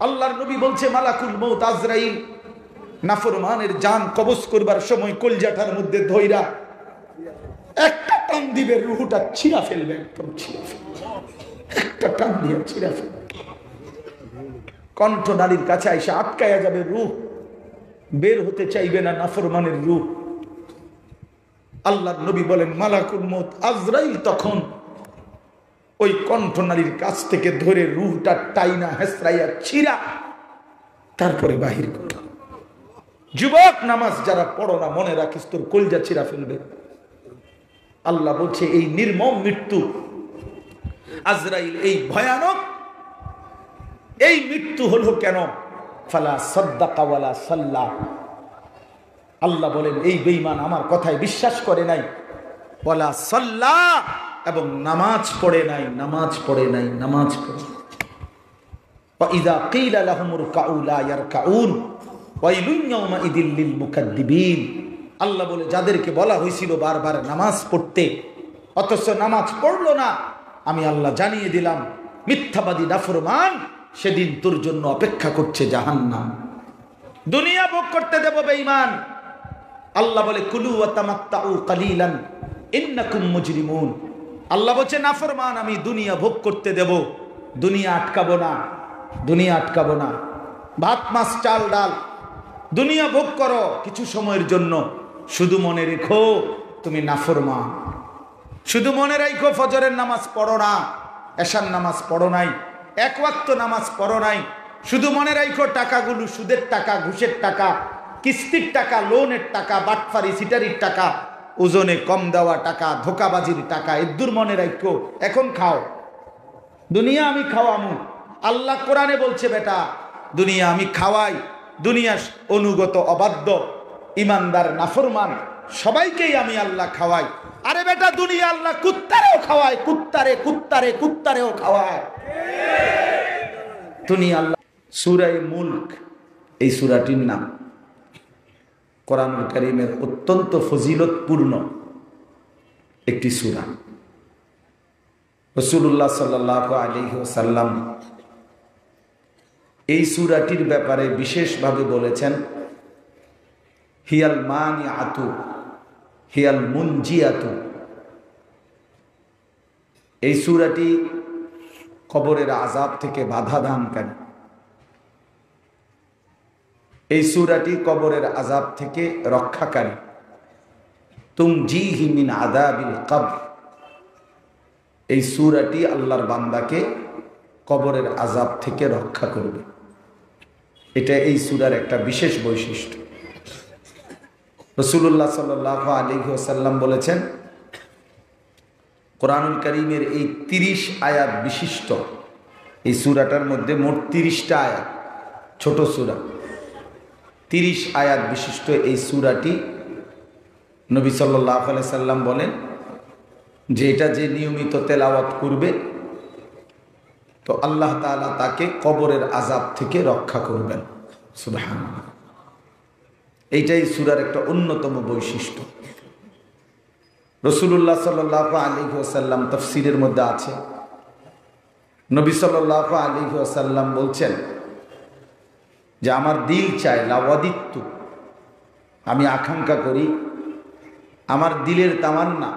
আল্লাহর নবী বলছে মালাকুল মউত আজরাইল নাফরমানের জান কবজ করবার সময় কলজাটার মধ্যে ধইরা একটা টান দিবে, রুহটা ছিঁড়া ফেলবে, একদম ছিঁড়া ফেলবে, একটা টান দিয়ে ছিঁড়া ফেলবে, কণ্ঠ নালীর কাছে এসে আটকায়া যাবে, রূহ বের হতে চাইবে না, নাফরমানের রূহ। আল্লাহর নবী বলেন মালাকুল মউত আজরাইল তখন ওই কণ্ঠনালীর কাছ থেকে ধরে রূহটা টাইনা হেসরাইয়া ছিঁড়া তারপরে বাহির করে। যুবক, নামাজ যারা পড়ো না, মনে রাখিস তোর কলজা ছিঁড়া ফেলবে। আল্লাহ বলছে এই নির্মম মৃত্যু, আজরাইল এই ভয়ানক এই মৃত্যু হলো কেন? ফালা সাদ্দাকা ওয়ালা সাল্লা। আল্লাহ বলেন এই বেঈমান আমার কথায় বিশ্বাস করে নাই, ওয়ালা সাল্লা, এবং নামাজ পড়ে নাই, নামাজ পড়ে নাই, নামাজ পড়ে। ওয়াইযা কিলা লাহুমুর কাউ লা ইয়ারকাউন ওয়াইলুন ইয়াউমাইযিল লিল মুকাদ্দিবিন। আল্লাহ বলে যাদেরকে বলা হয়েছিল বারবার নামাজ পড়তে অথচ নামাজ পড়লো না, আমি আল্লাহ জানিয়ে দিলাম মিথ্যাবাদী নাফরমান, সেদিন তোর জন্য অপেক্ষা করছে জাহান্নাম। দুনিয়া ভোগ করতে দেব বেঈমান। আল্লাহ বলে কুলু ওয়া তামাত্তাউ কালিলান ইন্নাকুম মুজরিমুন। আল্লাহ বলছে নাফরমান আমি দুনিয়া ভোগ করতে দেব, দুনিয়া আটকাবো না, দুনিয়া আটকাবো না। ভাত মাছ চাল ডাল দুনিয়া ভোগ করো কিছু সময়ের জন্য, শুধু মনে রেখো তুমি নাফরমান। শুধু মনে রাখো ফজরের নামাজ পড়ো না, এশার নামাজ পড়ো নাই, এক ওয়াক্ত নামাজ পড়ো নাই। শুধু মনে রাখো টাকাগুলো সুদের টাকা, ঘুষের টাকা, কিস্তির টাকা, লোনের টাকা, বাটফারি সিটারির টাকা, ওজনে কম দেওয়া টাকা, ধোকাবাজির টাকা, এদ্দুর মনে রাখো। এখন খাও, দুনিয়া আমি খাওয়ামু। আল্লাহ কোরআনে বলছে বেটা দুনিয়া আমি খাওয়াই। দুনিয়া অনুগত অবাধ্য ইমানদার নাফরমান সবাইকেই আমি আল্লাহ খাওয়াই। আরে বেটা দুনিয়া আল্লাহ কুত্তারেও খাওয়ায়, কুত্তারে কুত্তারে কুত্তারেও খাওয়ায়। দুনিয়া আল্লাহ। সূরা মুলক এই সূরাটির নাম। কোরআনুল কারীমের অত্যন্ত ফজিলতপূর্ণ একটি সূরা। রাসূলুল্লাহ সাল্লাল্লাহু আলাইহি ওয়াসাল্লাম এই সূরাটির ব্যাপারে বিশেষভাবে বলেছেন হিয়াল মানিআতু হিয়াল মুনজিয়াতু। এই সূরাটি কবরের আযাব থেকে বাধা দানকারী। এই সূরাটি কবরের আযাব থেকে রক্ষাকারী। তুমজিহি মিন আযাবিল কবর। এই সূরাটি আল্লাহর বান্দাকে কবরের আযাব থেকে রক্ষা করবে। এটা এই সূরার একটা বিশেষ বৈশিষ্ট্য। রাসূলুল্লাহ সাল্লাল্লাহু আলাইহি ওয়াসাল্লাম বলেছেন কোরআনুল কারীমের এই 30 আয়াত বিশিষ্ট এই সূরাটার মধ্যে মোট 30টা আয়াত, ছোট সূরা, 30 আয়াত বিশিষ্ট এই সূরাটি নবী সাল্লাল্লাহু আলাইহি সাল্লাম বলেন যে এটা যে নিয়মিত তেলাওয়াত করবে তো আল্লাহ তাআলা তাকে কবরের আযাব থেকে রক্ষা করবেন। সুবহানাল্লাহ। এইটাই সূরার একটা অন্যতম বৈশিষ্ট্য। রাসূলুল্লাহ সাল্লাল্লাহু আলাইহি ওয়াসাল্লাম তাফসীরের মধ্যে আছে, নবী সাল্লাল্লাহু আলাইহি ওয়াসাল্লাম বলছেন যে আমার দিল চায়, লাওয়াদিত্তু, আমি আকাঙ্ক্ষা করি, আমার দিলের তামান্না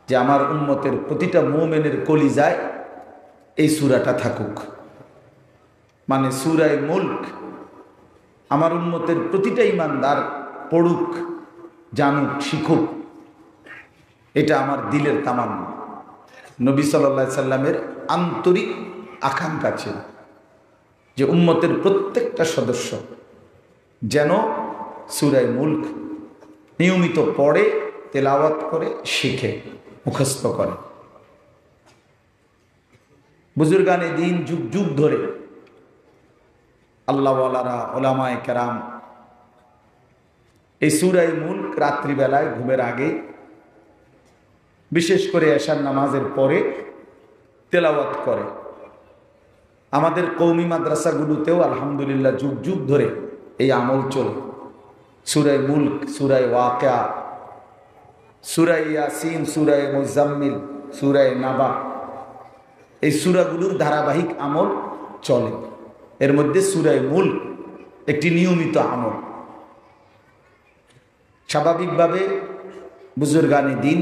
যে আমার উম্মতের প্রতিটা মুমিনের কলিজায় এই সূরাটা থাকুক। মানে সূরা মুলক আমার উম্মতের প্রতিটা ঈমানদার পড়ুক, জানুক, শিখুক, এটা আমার দিলের তামান্না। নবী সাল্লাল্লাহু আলাইহি সাল্লামের আন্তরিক আকাঙ্ক্ষা ছিল যে উম্মতের প্রত্যেকটা সদস্য যেন সূরা মুলক নিয়মিত পড়ে, তেলাওয়াত করে, শিখে, মুখস্থ করে। বুজুর্গানে দিন যুগ যুগ ধরে আল্লাহওয়ালারা, ওলামায়ে কেরাম এই সূরা মুলক রাত্রিবেলায় ঘুমের আগে, বিশেষ করে এশার নামাজের পরে তেলাওয়াত করে। আমাদের কওমি মাদ্রাসাগুলোতেও আলহামদুলিল্লাহ যুগ যুগ ধরে এই আমল চলে। সূরা মুলক, সূরা ওয়াকিয়া, সূরা ইয়াসিন, সূরা মুজাম্মিল, সূরা নাবা, এই সূরাগুলোর ধারাবাহিক আমল চলে। এর মধ্যে সূরা মুলক একটি নিয়মিত আমল। স্বাভাবিকভাবে বুজুর্গানে দিন,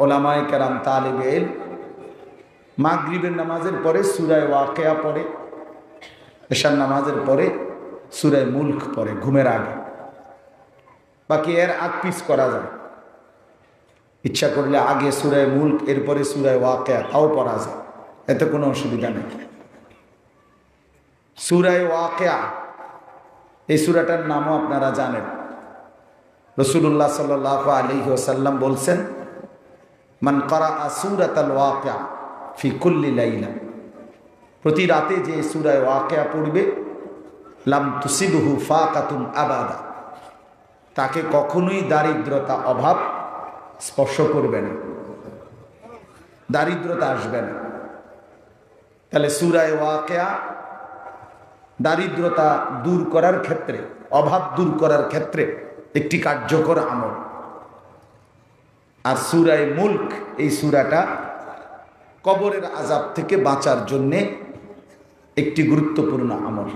ওলামায়ে কেরাম, তালিবে ইলম মাগরিবের নামাজের পরে সূরা ওয়াকিয়া পড়ে, এশার নামাজের পরে সূরা মুলক পড়ে ঘুমের আগে। বাকি এর আগ পিছ করা যায়, ইচ্ছা করলে আগে সূরা মুলক এরপরে সূরা ওয়াকিয়া তাও পড়া যায়, এতে কোনো অসুবিধা নেই। সূরা ওয়াকিয়া এই সূরাটার নামও আপনারা জানেন। রাসূলুল্লাহ সাল্লাল্লাহু আলাইহি ওয়াসাল্লাম বলছেন, মান ক্বারাআ সূরাতাল ওয়াকিয়া ফি কুল্লি লাইলা, প্রতি রাতে যে সূরা ওয়াকিয়া পড়বে, লাম তুসিবহু ফাকাতুন আবাদা, তাকে কখনোই দারিদ্রতা, অভাব স্পর্শ করবে না, দারিদ্রতা আসবে না। তাহলে সূরা ওয়াকিয়া দারিদ্রতা দূর করার ক্ষেত্রে, অভাব দূর করার ক্ষেত্রে একটি কার্যকর আমল। আর সূরা মুলক এই সূরাটা কবরের আযাব থেকে বাঁচার জন্যে একটি গুরুত্বপূর্ণ আমল।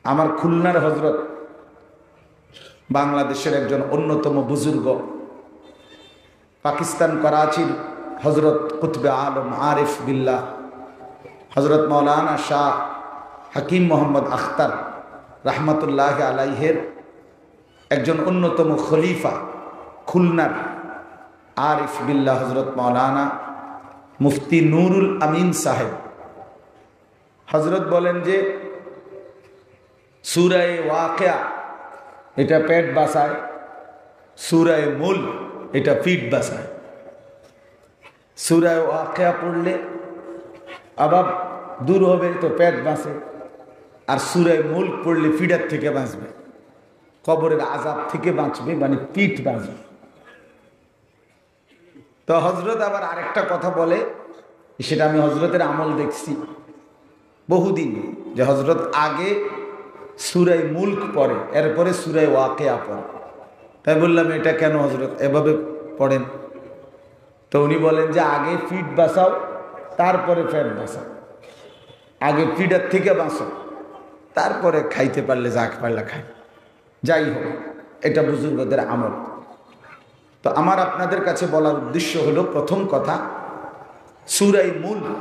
আমার খুলনার হযরত, বাংলাদেশের একজন অন্যতম বুজুর্গ, পাকিস্তান করাচির হযরত কুতবে আলম আরিফ বিল্লাহ হযরত মাওলানা শাহ হাকিম মোহাম্মদ আখতার রাহমাতুল্লাহ আলাইহের একজন অন্যতম খলিফা, খুলনার আরিফ বিল্লাহ হযরত মাওলানা মুফতি নুরুল আমিন সাহেব হযরত বলেন যে সূরা ওয়াকিয়া এটা পেট বাঁচায়, সূরা মুলক এটা পিঠ বাঁচায়। সূরা ওয়াকিয়া পড়লে অভাব দূর হবে তো পেট বাঁচে, আর সূরা মুলক পড়লে পিঠার থেকে বাঁচবে, কবরের আযাব থেকে বাঁচবে, মানে পিঠ বাঁচবে। তো হযরত আবার আরেকটা কথা বলে, সেটা আমি হযরতের আমল দেখছি বহুদিন, যে হযরত আগে সূরা মুলক পড়ে, এরপরে সূরা ওয়াকিয়া পড়ে। তাই বললাম এটা কেন হযরত এভাবে পড়েন? তো উনি বলেন যে আগে পিঠ বাঁচাও, তারপরে পেট বাঁচাও, আগে পিঠার থেকে বাঁচো, তারপরে খাইতে পারলে যা পারলে খাই। যাই হোক, এটা বুজুর্গদের আমল। তো আমার আপনাদের কাছে বলার উদ্দেশ্য হলো, প্রথম কথা, সূরা মুলক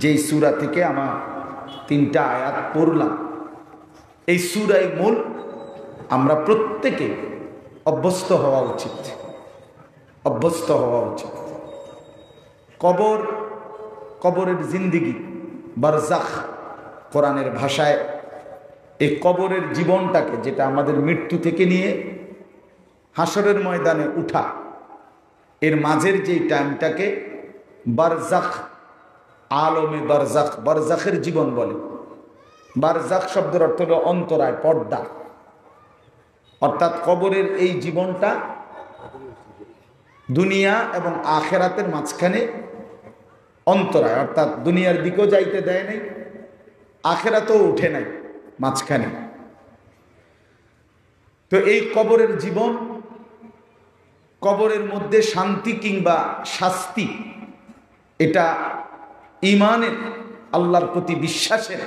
যেই সূরা থেকে আমার 3টা আয়াত পড়লাম, এই সূরা মুলক আমরা প্রত্যেকে অভ্যস্ত হওয়া উচিত, অভ্যস্ত হওয়া উচিত। কবরের জিন্দিগি, বারজাখ কোরআনের ভাষায়, এই কবরের জীবনটাকে, যেটা আমাদের মৃত্যু থেকে নিয়ে হাসরের ময়দানে উঠা, এর মাঝের যেই টাইমটাকে বারজাখ, আলমে বারজাখ, বারজাখের জীবন বলে। বারজাখ শব্দের অর্থ হলো অন্তরায়, পর্দা। অর্থাৎ কবরের এই জীবনটা দুনিয়া এবং আখেরাতের মাঝখানে অন্তরায়, অর্থাৎ দুনিয়ার দিকেও যাইতে দেয় নাই, আখেরাতেও উঠে নাই, মাঝখানে। তো এই কবরের জীবন, কবরের মধ্যে শান্তি কিংবা শাস্তি, এটা ঈমানের, আল্লাহর প্রতি বিশ্বাসের,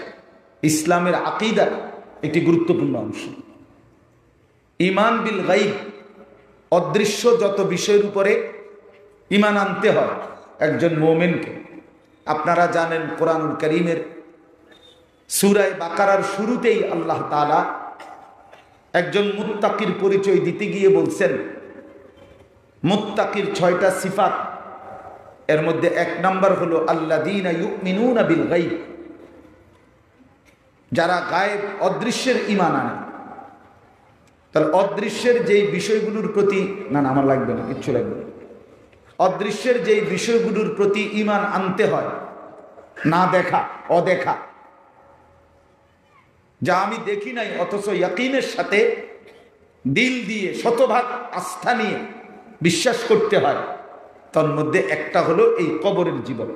ইসলামের আকীদার একটি গুরুত্বপূর্ণ অংশ। ঈমান বিল গায়ব, অদৃশ্য যত বিষয়ের উপরে ঈমান আনতে হয় একজন মুমিনকে। আপনারা জানেন কোরআনুল কারীমের সূরা বাকারার শুরুতেই আল্লাহ তাআলা একজন মুত্তাকির পরিচয় দিতে গিয়ে বলছেন, মুত্তাকির 6টা সিফাত, এর মধ্যে 1 নাম্বার হলো আল্লাযীনা ইউমিনুনা বিল গায়ব, যারা গায়েব, অদৃশ্যের ঈমান আনে। তাহলে অদৃশ্যের যেই বিষয়গুলোর প্রতি, না আমার লাগবে না, কিচ্ছু লাগবে না, অদৃশ্যের যেই বিষয়গুলোর প্রতি ঈমান আনতে হয়, না দেখা, অদেখা, যা আমি দেখি নাই অথচ ইয়াকিনের সাথে দিল দিয়ে শতভাগ আস্থা নিয়ে বিশ্বাস করতে হয়, তার মধ্যে একটা হলো এই কবরের জীবন,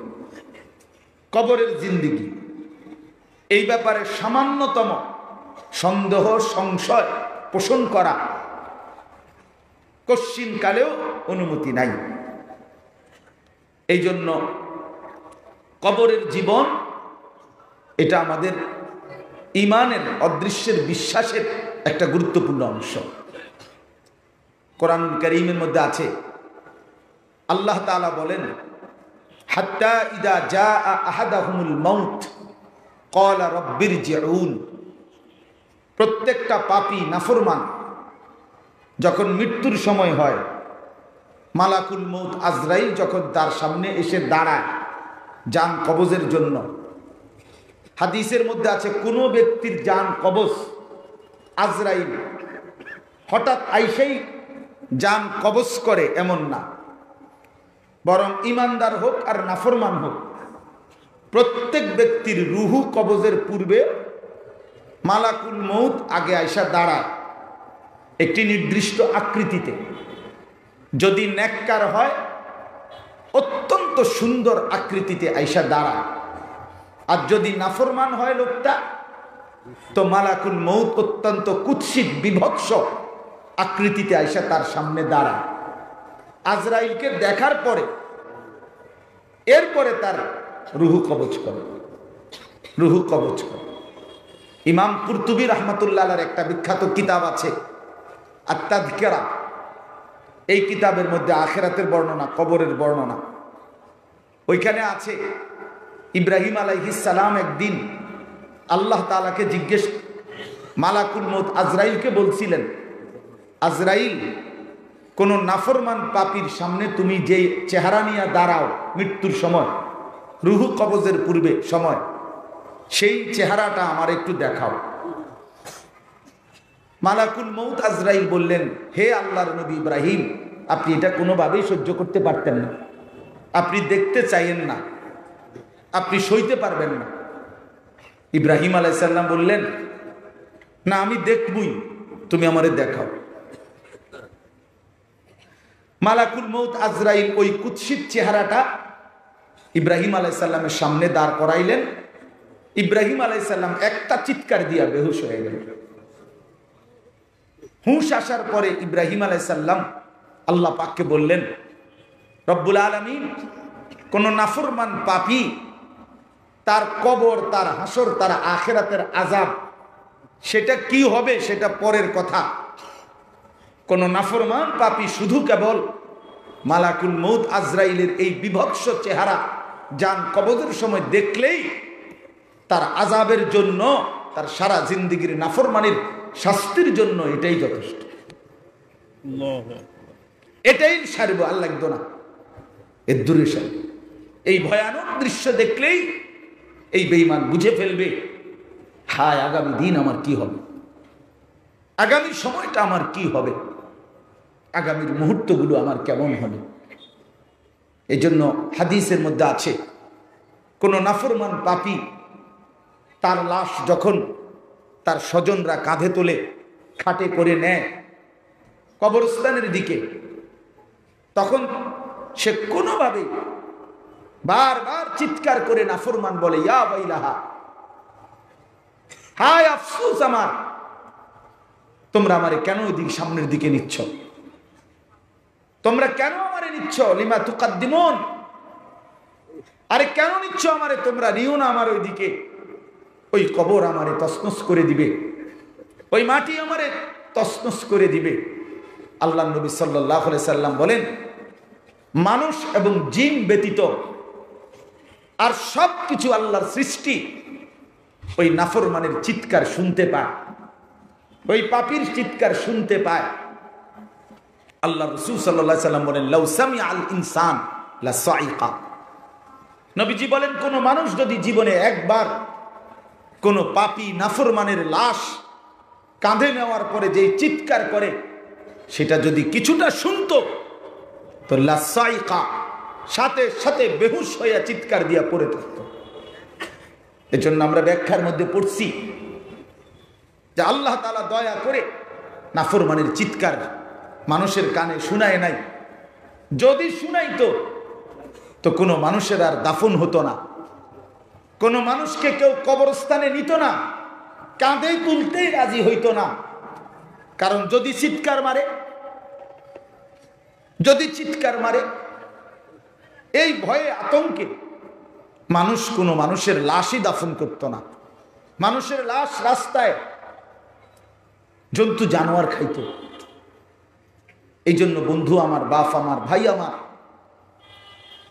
কবরের জিন্দিগি। এই ব্যাপারে সামান্যতম সন্দেহ, সংশয় পোষণ করা কশ্চিন কালেও অনুমতি নাই। এই জন্য কবরের জীবন এটা আমাদের ঈমানের অদৃশ্যের বিশ্বাসের একটা গুরুত্বপূর্ণ অংশ। কোরআনুল কারীমের মধ্যে আছে, আল্লাহ তাআলা বলেন, হাত্তা ইদা জাআ আহাদাহুমুল মাউত ক্বালা রাব্বিরজিউন। প্রত্যেকটা পাপী নাফরমান যখন মৃত্যুর সময় হয়, মালাকুল মউত আজরাইল যখন তার সামনে এসে দাঁড়ায় জান কবজের জন্য। হাদিসের মধ্যে আছে, কোনো ব্যক্তির জান কবজ আজরাইল হঠাৎ আইসেই জান কবজ করে এমন না, বরং ইমানদার হোক আর নাফরমান হোক, প্রত্যেক ব্যক্তির রুহু কবজের পূর্বে মালাকুল মউত আগে আইসা দাঁড়ায় একটি নির্দিষ্ট আকৃতিতে। যদি নেককার হয় অত্যন্ত সুন্দর আকৃতিতে আইসা দাঁড়ায়, আর যদি নাফরমান হয় লোকটা, তো মালাকুল মউত অত্যন্ত কুৎসিত বিভৎস আকৃতিতে আইসা তার সামনে দাঁড়ায়। আজরাইলকে দেখার পরে এরপরে তার রুহু কবজ করে, রুহু কবজ করে। ইমাম কুরতুবী রাহমাতুল্লাহ আলাইহির একটা বিখ্যাত কিতাব আছে আত-তাযকিরা। এই কিতাবের মধ্যে আখিরাতের বর্ণনা, কবরের বর্ণনা। ওইখানে আছে, ইব্রাহিম আলাইহিস সালাম একদিন আল্লাহ তাআলাকে জিজ্ঞেস, মালাকুল মউত আজরাইলকে বলছিলেন, আজরাইল, কোন নাফরমান পাপীর সামনে তুমি যে চেহারা নিয়ে দাঁড়াও মৃত্যুর সময়, রুহু কবজের পূর্বে সময়, সেই চেহারাটা আমার একটু দেখাও। মালাকুল মউত আজরাইল বললেন, হে আল্লাহর নবী ইব্রাহিম, আপনি এটা কোনোভাবেই সহ্য করতে পারতেন না, আপনি দেখতে চাইেন না, আপনি সইতে পারবেন না। ইব্রাহিম আলাইহিস সালাম বললেন, না আমি দেখবই, তুমি আমারে দেখাও। মালাকুল মউত আজরাইল ওই কুৎসিত চেহারাটা ইব্রাহিম আলাইহিস সালামের সামনে দাঁড় করাইলেন। ইব্রাহিম আলাইহিস সালাম একটা চিৎকার দিয়া বেহুশ হয়ে গেলেন। হুঁশ আসার পরে ইব্রাহিম আলাইহিস সালাম আল্লাহ পাককে বললেন, রব্বুল আলামিন, কোন নাফরমান পাপী তার কবর, তার হাসর, তার আখিরাতের আযাব, সেটা কি হবে সেটা পরের কথা। কোন নাফরমান পাপী শুধু কেবল মালাকুল মউত আজরাইলের এই বিভৎস চেহারা জান কবজের সময় দেখলেই তার আযাবের জন্য, তার সারা জিন্দেগীর নাফরমানির শাস্তির জন্য এটাই যথেষ্ট, এটাই সারব, আর লাগতো না, এর দূরে সারব। এই ভয়ানক দৃশ্য দেখলেই এই বেঈমান বুঝে ফেলবে, হায় আগামী দিন আমার কি হবে, আগামী সময়টা আমার কি হবে, আগামীর মুহূর্তগুলো আমার কেমন হবে। এই জন্য হাদিসের মধ্যে আছে, কোন নাফরমান পাপী তার লাশ যখন তার স্বজনরা কাঁধে তোলে, খাটে করে নেয় কবরস্থানের দিকে, তখন সে কোনোভাবে বারবার চিৎকার করে নাফরমান বলে, ইয়া ওয়াইলাহা, হায় আফসোস আমার, তোমরা আমারে কেন ওইদিকে সামনের দিকে নিচ্ছ, তোমরা কেন আমারে নিচ্ছ, লিমা তুকাদ্দিমুন, আরে কেন নিচ্ছ আমারে, তোমরা নিও না আমার ওইদিকে, ওই কবর আমারে তছনছ করে দিবে, ওই মাটি আমারে তছনছ করে দিবে। আল্লাহ নবী সাল্লাল্লাহু আলাইহি সাল্লাম বলেন, মানুষ এবং জিন ব্যতীত আর সব কিছু আল্লাহর সৃষ্টি ওই নাফরমানের চিৎকার শুনতে পায়, ওই পাপীর চিৎকার শুনতে পায়। আল্লাহ রাসূল সাল্লাল্লাহু আলাইহি সাল্লাম বলেন, লাউ সামিআল ইনসান লা সাইকা। নবীজি বলেন, কোন মানুষ যদি জীবনে একবার কোন পাপী নাফরমানের লাশ কাঁধে নেওয়ার পরে যে চিৎকার করে, সেটা যদি কিছুটা শুনতো, তো লা সাইকা, সাথে সাথে বেহুশ হইয়া চিৎকার দিয়া পড়ে থাকতো। এজন্য আমরা ব্যাখ্যার মধ্যে পড়ছি যে আল্লাহ তাআলা দয়া করে নাফরমানের চিৎকার মানুষের কানে শুনায় নাই। যদি শুনাইতো তো কোনো মানুষের আর দাফন হতো না, কোনো মানুষকে কেউ কবরস্থানে নিত না, কাঁধে তুলতেই রাজি হইতো না। কারণ যদি চিৎকার মারে, যদি চিৎকার মারে, এই ভয়ে আতঙ্কে মানুষ কোনো মানুষের লাশই দাফন করত না। মানুষের লাশ রাস্তায় জন্তু জানোয়ার খাইত। এই জন্য বন্ধু আমার, বাপ আমার, ভাই আমার,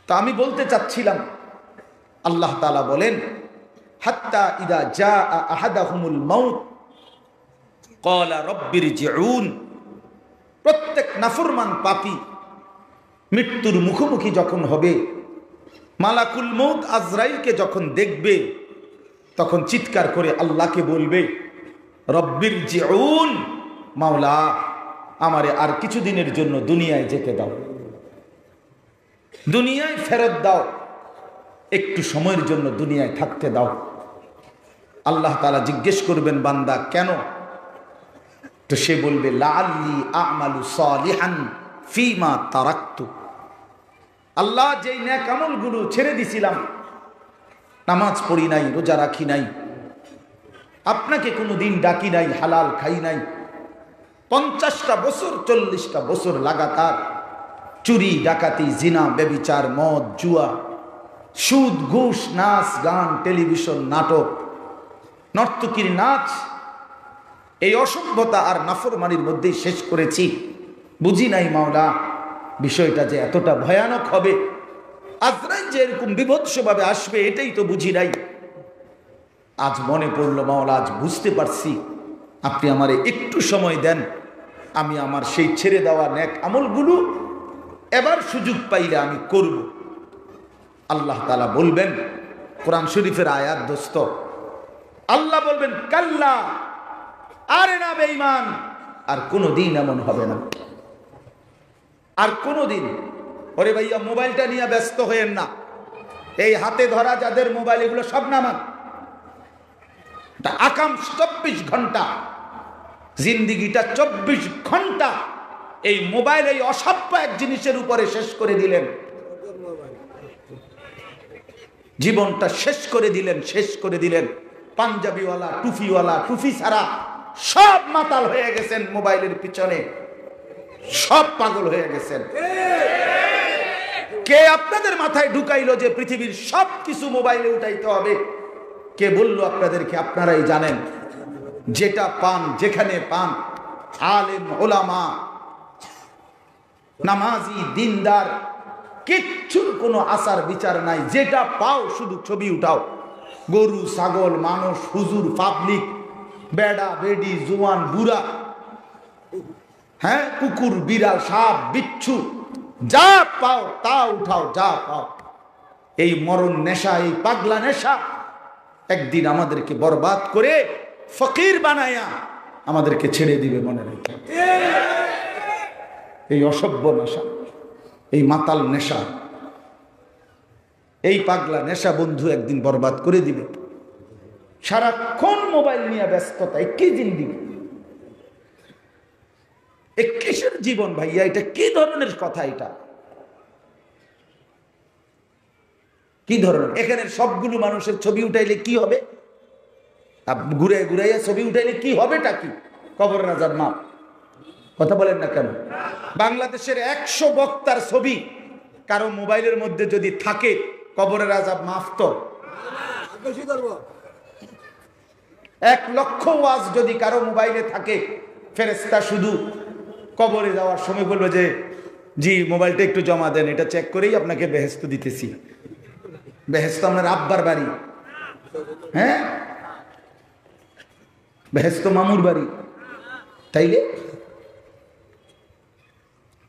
তা আমি বলতে চাচ্ছিলাম, আল্লাহ তাআলা বলেন হাত্তা ইদা জা আহাদাহুমুল মাউত ক্বালা রাব্বিরজিউন। প্রত্যেক নাফরমান পাপী মৃত্যুর মুখোমুখি যখন হবে, মালাকুল মউত আজরাইলকে যখন দেখবে, তখন চিৎকার করে আল্লাহকে বলবে রব্বিরজিউন, মাওলা আমারে আর কিছুদিনের জন্য দুনিয়ায় যেতে দাও, দুনিয়ায় ফেরত দাও, একটু সময়ের জন্য দুনিয়ায় থাকতে দাও। আল্লাহ তাআলা জিজ্ঞেস করবেন বান্দা কেন? তো সে বলবে লাআল্লি আ'মালু সালিহান ফীমা তারাকতু। আল্লাহ, যেই নেক আমলগুলো ছেড়ে দিছিলাম, নামাজ পড়ি নাই, রোজা রাখি নাই, আপনাকে কোনোদিন ডাকি নাই, হালাল খাই নাই, 50টা বছর 40টা বছর লাগাতার চুরি ডাকাতি জিনা ব্যভিচার মদ জুয়া সুদ ঘুষ নাচ গান টেলিভিশন নাটক নর্তকীর নাচ, এই অসভ্যতা আর নাফরমানির মধ্যেই শেষ করেছি। বুঝি নাই মাওলা বিষয়টা যে এতটা ভয়ানক হবে, আজরাইল যে এরকম বিভৎসভাবে আসবে এটাই তো বুঝি নাই। আজ মনে পড়লো মাওলা, আজ বুঝতে পারছি, আপনি আমারে একটু সময় দেন, আমি আমার সেই ছেড়ে দেওয়া নেক আমলগুলো এবার সুযোগ পাইলে আমি করব। আল্লাহ তাআলা বলবেন, কোরআন শরীফের আয়াত দোস্ত, আল্লাহ বলবেন কাল্লা, আরে না বেঈমান, আর কোনোদিন এমন হবে না, আর কোনোদিন। ওরে ভাইয়া, মোবাইলটা নিয়ে ব্যস্ত হয়েন না, এই হাতে ধরা যাদের মোবাইল এগুলো সব নামান। আকাম 24 ঘন্টা জিন্দিগিটা 24 ঘন্টা এই মোবাইল, এই অসভ্য এক জিনিসের উপরে শেষ করে দিলেন, জীবনটা শেষ করে দিলেন, শেষ করে দিলেন। পাঞ্জাবিওয়ালা টুফিওয়ালা, টুফি ছাড়া সব মাতাল হয়ে গেছেন মোবাইলের পিছনে, সব পাগল হয়ে গেছেন। কে আপনাদের মাথায় ঢুকাইলো যে পৃথিবীর সব কিছু মোবাইলে উঠাইতে হবে? কে বলল আপনাদেরকে? আপনারাই জানেন। যেটা পান, যেখানে পান, আলেম ওলামা নামাজি দিনদার, কিচ্ছুর কোনো আচার বিচার নাই। যেটা পাও শুধু ছবি উঠাও, গরু ছাগল মানুষ হুজুর পাবলিক, বেড়া বেডি জোয়ান বুড়া, হ্যাঁ কুকুর বিড়াল সাপ বিচ্ছু, যা পাও তা উঠাও, যা পাও। এই মরণ নেশা, এই পাগলা নেশা একদিন আমাদেরকে বরবাদ করে ফকির বানায়া আমাদেরকে ছেড়ে দিবে, মনে রেখে। এই অসভ্য নেশা, এই মাতাল নেশা, এই পাগলা নেশা বন্ধু একদিন বরবাদ করে দিবে। সারাক্ষণ মোবাইল নিয়ে ব্যস্ততা, কি জিন্দিগি, কিসের জীবন ভাইয়া? এটা কি ধরনের কথা? এটা কি ধরনের? এখানে সবগুলো মানুষের ছবি উঠাইলে কি হবে? ঘুরে ঘুরাইয়া ছবি উঠাইলে কি হবেটা কি? কবর রাজার মাপ, কথা বলেন না কেন? বাংলাদেশের 100 বক্তার ছবি কারো মোবাইলের মধ্যে যদি থাকে, কবরের আযাব মাফ তো? 1 লক্ষ ওয়াজ যদি কারো মোবাইলে থাকে, ফেরেশতা শুধু কবরে যাওয়ার সময় বলবে যে জি মোবাইলটা একটু জমা দেন, এটা চেক করেই আপনাকে বেহেশত দিতেছি। বেহেশত আপনার আব্বার বাড়ি, হ্যাঁ, বেহেশত মামুর বাড়ি। তাইলে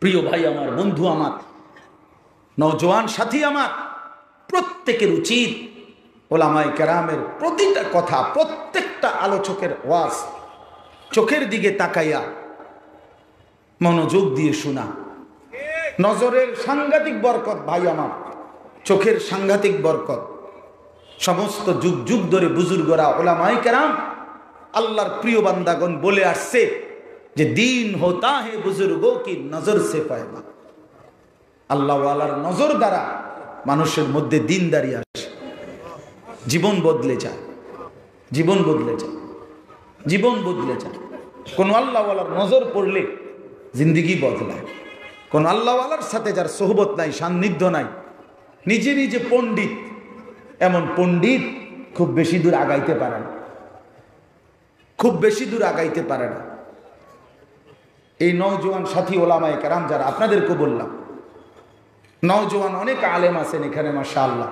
প্রিয় ভাই আমার, বন্ধু আমার, নওজোয়ান সাথী আমার, প্রত্যেকের উচিত ওলামায়ে কেরামের প্রতিটা কথা, প্রত্যেকটা আলোচকের ওয়াজ চোখের দিকে তাকাইয়া মনোযোগ দিয়ে শোনা। নজরের সাংঘাতিক বরকত ভাই আমার, চোখের সাংঘাতিক বরকত। সমস্ত যুগ যুগ ধরে বুজুর্গরা ওলামায়ে কেরাম আল্লাহর প্রিয় বান্দাগণ বলে আসছে যে দিন হোতা হে বুজুর্গো কি নজর সে পায়গা। আল্লাহ ওয়ালার নজর দ্বারা মানুষের মধ্যে দিনদারি আসে, জীবন বদলে যায়, জীবন বদলে যায়, জীবন বদলে যায়। কোন আল্লাহ ওয়ালার নজর পড়লে জিন্দিগি বদলায়। কোন আল্লাহ ওয়ালার সাথে যার সোহবত নাই, সান্নিধ্য নাই, নিজে নিজে পণ্ডিত, এমন পণ্ডিত খুব বেশি দূর আগাইতে পারে না, খুব বেশি দূর আগাইতে পারে না। এই নওজোয়ান সাথী ওলামায়ে কেরাম যারা, আপনাদেরকে বললাম নওজোয়ান অনেক আলেম আছেন এখানে মাশাআল্লাহ।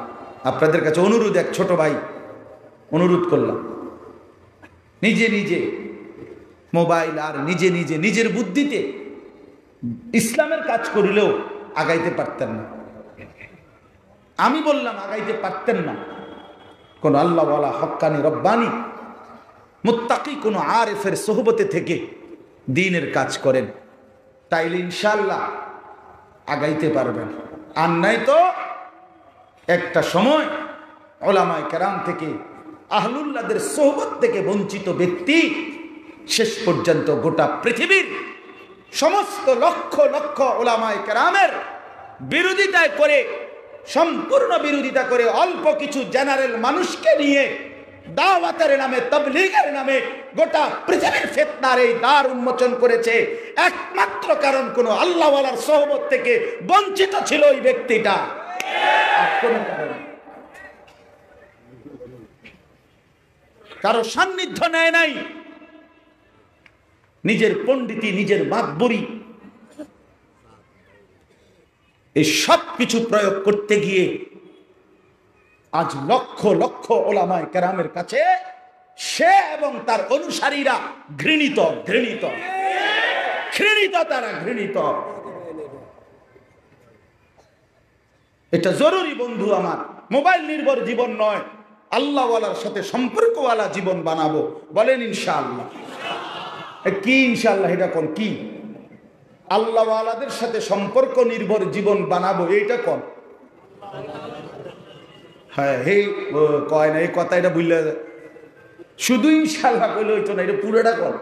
আপনাদের কাছে অনুরোধ, এক ছোট ভাই অনুরোধ করলাম, নিজে নিজে মোবাইল আর নিজে নিজে নিজের বুদ্ধিতে ইসলামের কাজ করিলেও আগাইতে পারতেন না। আমি বললাম আগাইতে পারতেন না, কোন আল্লাহওয়ালা হক্কানি রব্বানি মুত্তাকি কোন আরেফের সোহবতে থেকে দ্বীনের কাজ করেন, তাইলে ইনশাআল্লাহ আগাইতে পারবেন। আর নাই তো একটা সময় উলামায়ে কেরাম থেকে, আহলুল্লাহদের সোহবত থেকে বঞ্চিত ব্যক্তি শেষ পর্যন্ত গোটা পৃথিবীর সমস্ত লক্ষ লক্ষ উলামায়ে কেরামের বিরোধিতায় করে, সম্পূর্ণ বিরোধিতা করে, অল্প কিছু জেনারেল মানুষকে নিয়ে দাওয়াতের নামে, তাবলীগের নামে গোটা পৃথিবীর ফিতনার এই দ্বার উন্মোচন করেছে। একমাত্র কারণ কোন আল্লাহওয়ালার সোহবত থেকে বঞ্চিত ছিল ওই ব্যক্তিটা, আর কোনো কারণ। কারো সান্নিধ্য নেয় নাই, নিজের পণ্ডিতি, নিজের মাতবরি, এই সব কিছু প্রয়োগ করতে গিয়ে আজ লক্ষ লক্ষ ওলামায়ে কেরামের কাছে সে এবং তার অনুসারীরা ঘৃণিত, ঘৃণিত, ঘৃণিত, তারা ঘৃণিত। এটা জরুরি বন্ধু আমার, মোবাইল নির্ভর জীবন নয়, আল্লাহওয়ালার সাথে সম্পর্কওয়ালা জীবন বানাবো। বলেন ইনশাআল্লাহ। কি ইনশাআল্লাহ? এটা কোন কি? আল্লাহওয়ালাদের সাথে সম্পর্ক নির্ভর জীবন বানাবো, এইটা কোন? হ্যাঁ, এই কয় না, এই কথা এটা বুঝলে শুধু ইনশাআল্লাহ কইলে হইতো না, এটা পুরোটা কোন?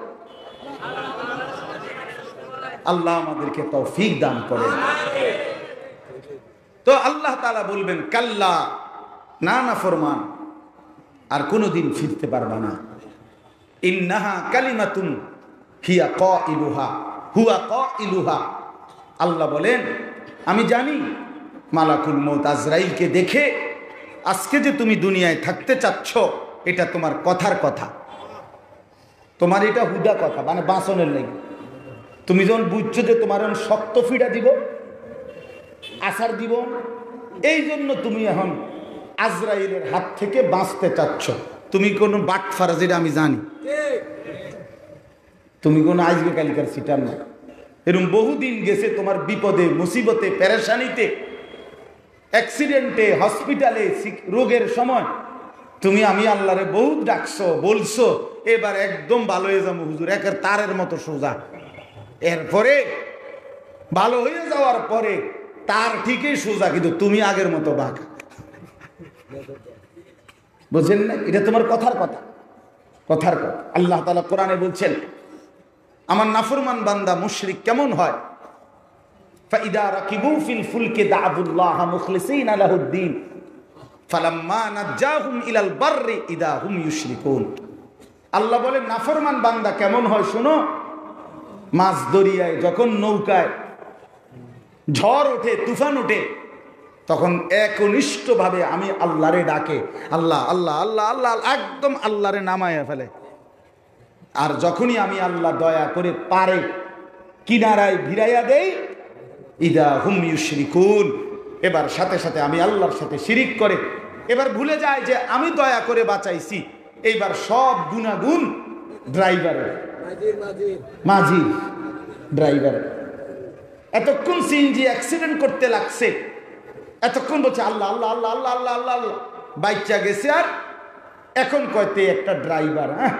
আল্লাহ আমাদেরকে তৌফিক দান করেন। তো আল্লাহ তাআলা বলবেন কাল্লা, না না ফরমান, আর কোনোদিন ফিরতে পারবা না। ইন্নাহা কালিমাতুন হিয়া কাইলুহা হুয়া কাইলুহা। আল্লাহ বলেন আমি জানি মালাকুল মউত আজরাইলকে দেখে আজকে যে তুমি দুনিয়ায় থাকতে চাচ্ছ এটা তোমার কথার কথা, তোমার এটা হুদা কথা, মানে বাঁচনের লাগে। তুমি যখন বুঝছো যে তোমার এখন শক্ত ফিডা দিব, আসার দিব, এই জন্য তুমি এখন আজরাইলের হাত থেকে বাঁচতে চাচ্ছ। তুমি কোনো বাটফারা, যেটা আমি জানি, তুমি কোনো আজকে কালিকার সিটার না। এরকম বহুদিন গেছে তোমার বিপদে, মুসিবতে, পেরেশানিতে, অ্যাক্সিডেন্টে, হসপিটালে, রোগের সময় তুমি আমি আল্লাহরে বহুত ডাকছো, বলছো এবার একদম ভালো হয়ে যাবো হুজুর, একের তারের মতো সোজা। এরপরে ভালো হয়ে যাওয়ার পরে তার ঠিকই সোজা, কিন্তু তুমি আগের মতো বাঁকা। বুঝেন না? এটা তোমার কথার কথা, কথার কথা। আল্লাহ তাআলা কোরআনে বলছেন আমার নাফরমান বান্দা মুশরিক কেমন হয়, ফাইদা রাকিবু ফিল ফুলকি দা'বুল্লাহ মুখলিসিনা লাহুদ্দিন ফালাম্মা নাজ্জাহুম ইলাল বাররি ইদা হুম ইউশরিকুন। আল্লাহ বলেন নাফরমান বান্দা কেমন হয় শোনো, মাছ দরিয়ায় যখন নৌকায় ঝড় ওঠে, তুফান ওঠে, তখন একনিষ্ঠভাবে আমি আল্লাহরে ডাকে, আল্লাহ আল্লাহ আল্লাহ আল্লাহ, একদম আল্লাহরে নামায়া ফেলে। আর যখনই আমি আল্লাহ দয়া করে পারে কিনারায় ভিড়াইয়া দেই, ইদা হুম ইউশরিকুন, এবার সাথে সাথে আমি আল্লাহর সাথে শিরিক করে, এবার ভুলে যায় যে আমি দয়া করে বাঁচাইছি। এইবার সব গুনাগুন ড্রাইভারের, মাঝি ড্রাইভারের। এতক্ষণ সিএনজি অ্যাক্সিডেন্ট করতে লাগছে, এতক্ষণ বলছে আল্লাহ আল্লাহ আল্লাহ আল্লাহ আল্লাহ আল্লাহ আল্লাহ, বাইচা গেছে। আর এখন কয়তে একটা ড্রাইভার, হ্যাঁ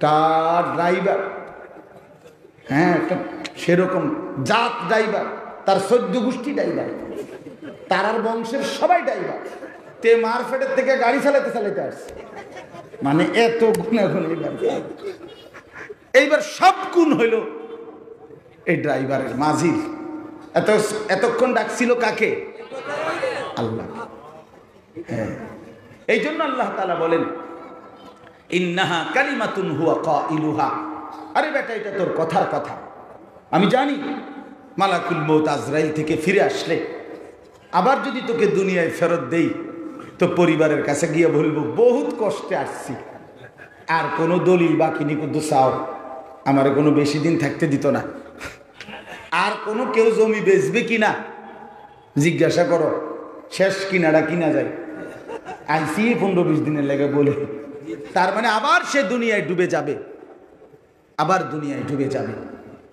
তার ড্রাইভার, হ্যাঁ একটা সেরকম জাত ড্রাইভার, তার 14 গোষ্ঠী ড্রাইভার, তার বংশের সবাই ড্রাইভার। তে মারফেটের থেকে গাড়ি চালাতে চালাতে আসছে, মানে এত গুণাগুণ। এইবার সব গুণ হইল এই ড্রাইভারের, মাঝির। এতক্ষণ ডাকছিল কাকে? আল্লাহ। হ্যাঁ, এই জন্য আল্লাহ তাআলা বলেন ইন্নাহা কালিমাতুন হুয়া কাইলুহা। আরে বেটা, এটা তোর কথার কথা। আমি জানি মালাকুল মউত আজরাইল থেকে ফিরে আসলে আবার যদি তোকে দুনিয়ায় ফেরত দেই তো পরিবারের কাছে গিয়ে বলবো বহুত কষ্টে আসছি, আর কোনো দলিল বাকি নি, কিন্তু চাও আমার কোনো বেশি দিন থাকতে দিত না, আর কোনো কেউ জমি বেচবে কিনা জিজ্ঞাসা করো, শেষ কিনাটা কিনা যায়, আইসি 15-20 দিনের লেগে বলে। তার মানে আবার সে দুনিয়ায় ডুবে যাবে, আবার দুনিয়ায় ডুবে যাবে,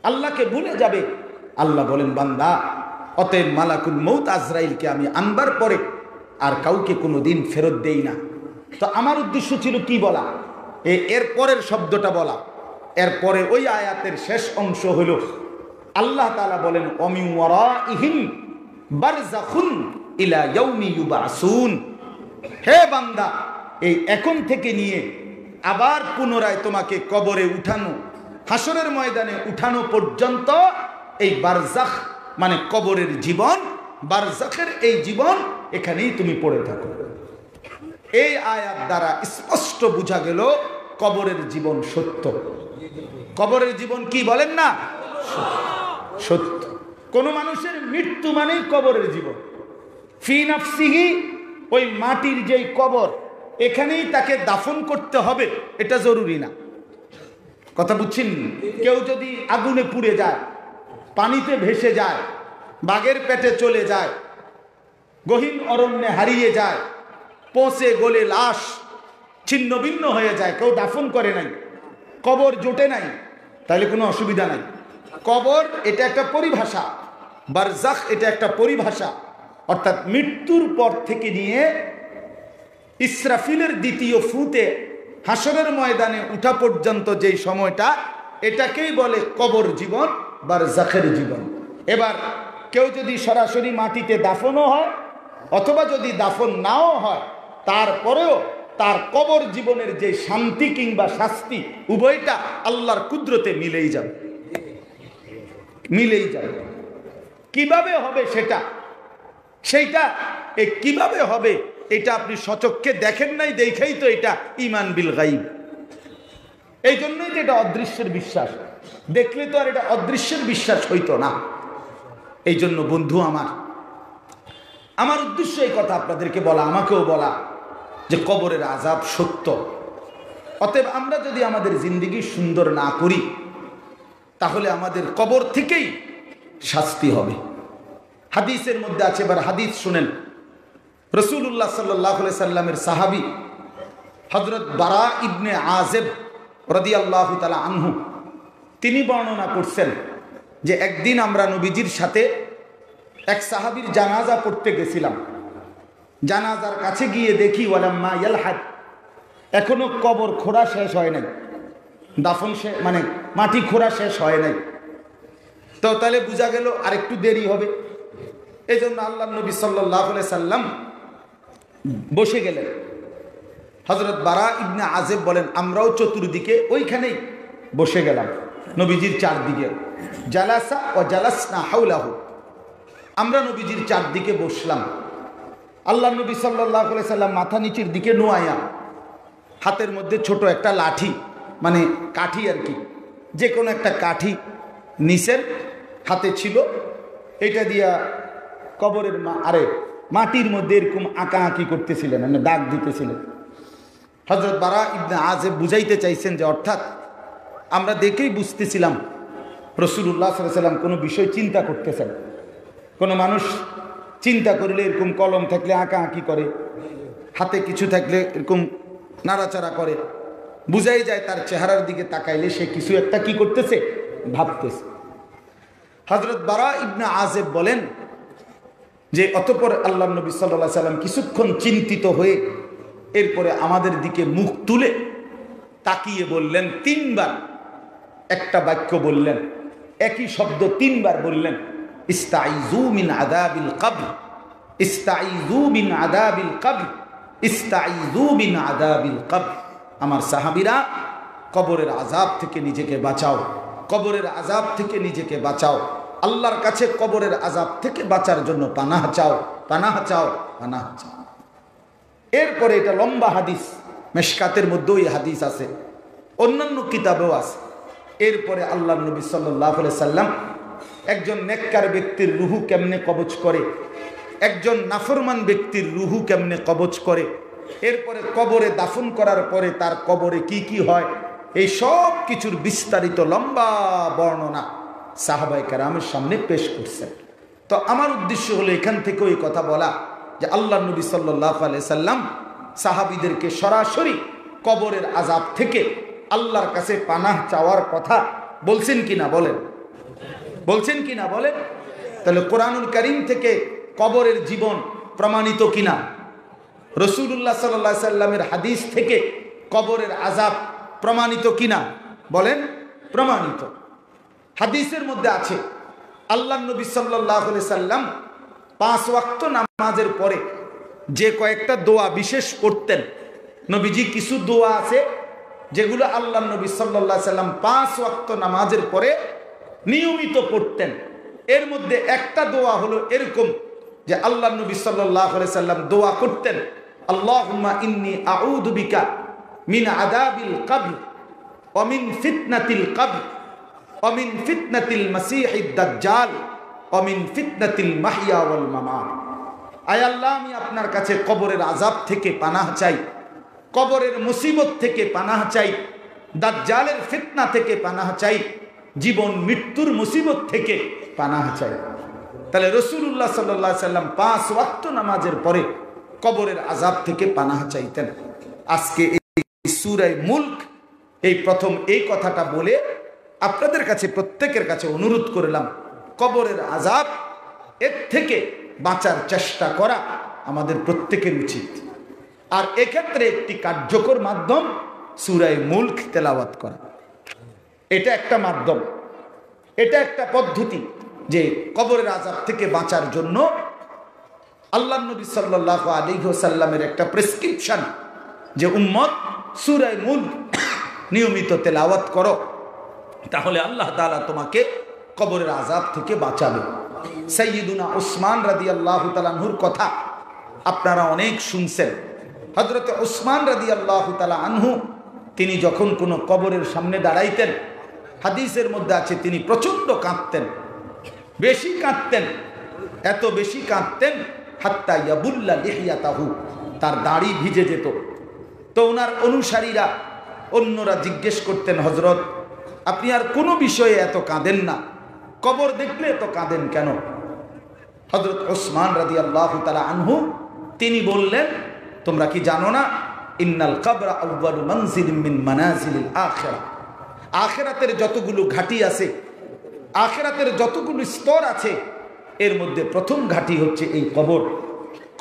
আল্লাহকে ভুলে যাবে। আল্লাহ বলেন বান্দা, অতএব মালাকুল মউত আজরাইলকে আমি আনবার পরে আর কাউকে কোনো দিন ফেরত দেই না। তো আমার উদ্দেশ্য ছিল কি বলা, এর পরের শব্দটা বলা। এরপরে ওই আয়াতের শেষ অংশ হলো আল্লাহ তাআলা বলেন ওমিন ওয়ারাইহিম বারযাখুন ইলা ইয়াউমি ইউবাসুন। হে বান্দা, এই এখন থেকে নিয়ে আবার পুনরায় তোমাকে কবরে উঠানো, হাসরের ময়দানে উঠানো পর্যন্ত এই বারজাখ মানে কবরের জীবন, বারজাখের এই জীবন এখানেই তুমি পড়ে থাকো। এই আয়াত দ্বারা স্পষ্ট বোঝা গেল কবরের জীবন সত্য। কবরের জীবন কি বলেন না, সত্য। কোন মানুষের মৃত্যু মানেই কবরের জীবন। ফি নাফসিহি, ওই মাটির যেই কবর এখানেই তাকে দাফন করতে হবে এটা জরুরি না। কথা বুঝছেন? কেউ যদি আগুনে পুড়ে যায়, পানিতে ভেসে যায়, বাঘের পেটে চলে যায়, গহীন অরণ্যে হারিয়ে যায়, পচে গলে লাশ ছিন্ন ভিন্ন হয়ে যায়, কেউ দাফন করে নাই, কবর জোটে নাই, তাহলে কোনো অসুবিধা নাই। কবর এটা একটা পরিভাষা, বারজাখ এটা একটা পরিভাষা, অর্থাৎ মৃত্যুর পর থেকে নিয়ে ইসরাফিলের দ্বিতীয় ফুতে হাসরের ময়দানে উঠা পর্যন্ত যেই সময়টা, এটাকেই বলে কবর জীবন, বারজাখের জীবন। এবার কেউ যদি সরাসরি মাটিতে দাফনও হয় অথবা যদি দাফন নাও হয়, তারপরেও তার কবর জীবনের যে শান্তি কিংবা শাস্তি উভয়টা আল্লাহর কুদরতে মিলেই যাবে, মিলেই যাবে। কিভাবে হবে সেইটা কিভাবে হবে এটা আপনি সচক্ষে দেখেন নাই, দেখেই তো এটা ঈমান বিল গায়ব। এই জন্যই তো এটা অদৃশ্যের বিশ্বাস, দেখলে তো আর এটা অদৃশ্যের বিশ্বাস হইতো না। এই জন্য বন্ধু আমার উদ্দেশ্য এই কথা আপনাদেরকে বলা, আমাকেও বলা যে কবরের আযাব সত্য। অতএব আমরা যদি আমাদের জিন্দেগি সুন্দর না করি তাহলে আমাদের কবর থেকেই শাস্তি হবে। হাদিসের মধ্যে আছে, এবার হাদিস শুনেন। রাসূলুল্লাহ সাল্লাল্লাহু আলাইহি সাল্লামের সাহাবী হযরত বারা ইবনে আযিব রাদিয়াল্লাহু তাআলা আনহু তিনি বর্ণনা করছেন যে একদিন আমরা নবীজির সাথে এক সাহাবীর জানাজা পড়তে গেছিলাম। জানাজার কাছে গিয়ে দেখি ওয়ালাম্মা ইয়ালহাদ, এখনো কবর খোঁড়া শেষ হয় নাই, দাফন মানে মাটি খোঁড়া শেষ হয় নাই। তো তাহলে বোঝা গেল আরেকটু দেরি হবে। এই জন্য আল্লাহ নবী সাল্লাল্লাহু আলাইহি সাল্লাম বসে গেলেন। হযরত বারা ইবনে আযিব বলেন আমরাও চতুর্দিকে ওইখানেই বসে গেলাম, নবীজির চারদিকে। জালাসা ও জালাসনা হাওলাহু, আমরা নবীজির চারদিকে বসলাম। আল্লাহ নবী সাল্লাল্লাহু আলাইহি সাল্লাম মাথা নিচের দিকে নোয়ায়া, হাতের মধ্যে ছোট একটা লাঠি মানে কাঠি আর কি, যে কোনো একটা কাঠি নিচের হাতে ছিল, এটা দিয়া কবরের মাটির মধ্যে এরকম আঁকাআঁকি করতেছিলেন, মানে দাগ দিতেছিলেন। হযরত বারা ইবনে আযিব বুঝাইতে চাইছেন যে অর্থাৎ আমরা দেখেই বুঝতেছিলাম রাসূলুল্লাহ সাল্লাল্লাহু আলাইহি ওয়াসাল্লাম কোনো বিষয় চিন্তা করতেছেন। কোনো মানুষ চিন্তা করলে এরকম কলম থাকলে আঁকাআঁকি করে, হাতে কিছু থাকলে এরকম নাড়াচাড়া করে, বুঝাই যায় তার চেহারার দিকে তাকাইলে সে কিছু একটা কি করতেছে, ভাবতেছে। হযরত বারা ইবনে আযিব বলেন যে অতঃপর আল্লাহ নবী সাল্লাল্লাহু আলাইহি ওয়াসাল্লাম কিছুক্ষণ চিন্তিত হয়ে এরপরে আমাদের দিকে মুখ তুলে তাকিয়ে বললেন, তিনবার একটা বাক্য বললেন, একই শব্দ তিনবার বললেন, ইস্তাইযু মিন আযাবিল কবর, ইস্তাইযু মিন আযাবিল কবর, ইস্তাইযু মিন আযাবিল কবর। আমার সাহাবীরা, কবরের আযাব থেকে নিজেকে বাঁচাও, কবরের আযাব থেকে নিজেকে বাঁচাও, আল্লাহর কাছে কবরের আযাব থেকে বাঁচার জন্য পানাহ চাও, পানাহ চাও, পানাহ চাও। এরপরে এটা লম্বা হাদিস, মেশকাতের মধ্যেও এই হাদিস আছে, অন্যান্য কিতাবেও আছে। এরপরে আল্লাহ নবী সাল্লাল্লাহু আলাইহি সাল্লাম একজন নেককার ব্যক্তির রুহু কেমনে কবজ করে একজন নাফরমান ব্যক্তির রুহু কেমনে কবজ করে, এরপরে কবরে দাফন করার পরে তার কবরে কি কি হয়, এই সব কিছুর বিস্তারিত লম্বা বর্ণনা সাহাবায়ে কেরামের সামনে পেশ করছেন। তো আমার উদ্দেশ্য হলো এখান থেকে ওই কথা বলা যে আল্লাহ নবী সাল্লাল্লাহু আলাইহি সাল্লাম সাহাবীদেরকে সরাসরি কবরের আযাব থেকে আল্লাহর কাছে পানাহ চাওয়ার কথা বলছেন কিনা বলেন, বলছেন কিনা বলেন। তাহলে কোরআনুল কারীম থেকে কবরের জীবন প্রমাণিত কিনা, রাসূলুল্লাহ সাল্লাল্লাহু আলাইহি সাল্লামের হাদিস থেকে কবরের আযাব প্রমাণিত কিনা বলেন, প্রমাণিত। হাদিসের মধ্যে আছে আল্লাহ নবী সাল্লাল্লাহু আলাইহি সাল্লাম 5 ওয়াক্ত নামাজের পরে যে কয়েকটা দোয়া বিশেষ করতেন, নবীজি কিছু দোয়া আছে যেগুলো আল্লাহ নবী সাল্লাল্লাহু আলাইহি সাল্লাম 5 ওয়াক্ত নামাজের পরে নিয়মিত পড়তেন। এর মধ্যে একটা দোয়া হলো এরকম যে আল্লাহ নবী সাল্লাল্লাহু আলাইহি সাল্লাম দোয়া করতেন, আল্লাহুম্মা ইন্নী আউযু বিকা মিন আযাবিল কবর ওয়া মিন ফিতনাতিল কবর ওয়া মিন ফিতনাতিল মাসীহিদ দাজ্জাল ওয়া মিন ফিতনাতিল মাহইয়া ওয়াল মামাত। আয় আল্লাহ, আমি আপনার কাছে কবরের আযাব থেকে পানাহ চাই, কবরের মুসিবত থেকে পানাহ চাই, দাজ্জালের ফিতনা থেকে পানাহ চাই, জীবন মৃত্যুর মুসিবত থেকে পানাহ চাই। তাহলে রাসূলুল্লাহ সাল্লাল্লাহু আলাইহি সাল্লাম 5 ওয়াক্ত নামাজের পরে কবরের আযাব থেকে পানাহ চাইতেন। আজকে এই সূরা মুলক এই প্রথম এই কথাটা বলে আপনাদের কাছে প্রত্যেকের কাছে অনুরোধ করলাম, কবরের আযাব এর থেকে বাঁচার চেষ্টা করা আমাদের প্রত্যেকের উচিত। আর এক্ষেত্রে একটি কার্যকর মাধ্যম সূরা মুলক তেলাওয়াত করা, এটা একটা মাধ্যম, এটা একটা পদ্ধতি যে কবরের আযাব থেকে বাঁচার জন্য আল্লাহ নবী সাল্লাল্লাহু আলাইহি ওয়াসাল্লামের একটা প্রেসক্রিপশন যে উম্মত সূরা মুলক নিয়মিত তেলাওয়াত করো, তাহলে আল্লাহ তাআলা তোমাকে কবরের আযাব থেকে বাঁচাবে। সাইয়্যিদুনা উসমান রাদিয়াল্লাহু তাআলা আনহুর কথা আপনারা অনেক শুনছেন। হযরত উসমান রাদিয়াল্লাহু তাআলা আনহু তিনি যখন কোনো কবরের সামনে দাঁড়াইতেন, হাদিসের মধ্যে আছে তিনি প্রচণ্ড কাঁদতেন, বেশি কাঁদতেন, এত বেশি কাঁদতেন হাত্তা ইয়াবুল্লা লিহিয়াতাহু, তার দাড়ি ভিজে যেত। তো ওনার অনুসারীরা অন্যরা জিজ্ঞেস করতেন, হযরত আপনি আর কোনো বিষয়ে এত কাঁদেন না, কবর দেখলে এত কাঁদেন কেন? হযরত উসমান রাদিয়াল্লাহু তাআলা আনহু তিনি বললেন, তোমরা কি জানো না, ইন্নাল কবরা আউয়ালু মানজিলিন মিন মানাজিলিল আখিরাহ, আখিরাতের যতগুলো ঘাঁটি আছে, আখিরাতের যতগুলো স্তর আছে, এর মধ্যে প্রথম ঘাঁটি হচ্ছে এই কবর।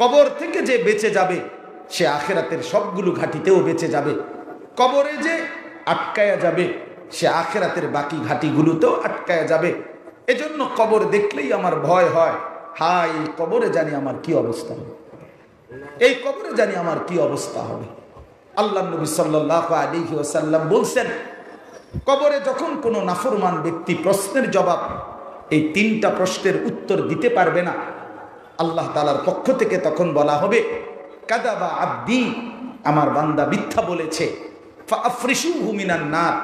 কবর থেকে যে বেঁচে যাবে সে আখিরাতের সবগুলো ঘাঁটিতেও বেঁচে যাবে, কবরে যে আটকায়া যাবে সে আখিরাতের বাকি ঘাঁটিগুলোতেও আটকায়া যাবে। এজন্য কবর দেখলেই আমার ভয় হয়, হায় এই কবরে জানি আমার কি অবস্থা হবে, এই কবরে জানি আমার কি অবস্থা হবে। আল্লাহ নবী সাল্লাল্লাহু আলাইহি ওয়াসাল্লাম বলছেন, কবরে যখন কোনো নাফরমান ব্যক্তি প্রশ্নের জবাব, এই 3টা প্রশ্নের উত্তর দিতে পারবে না, আল্লাহ তাআলার পক্ষ থেকে তখন বলা হবে, কাযাবা আবদি, আমার বান্দা মিথ্যা বলেছে, ফাআফরিশুহু মিনান নার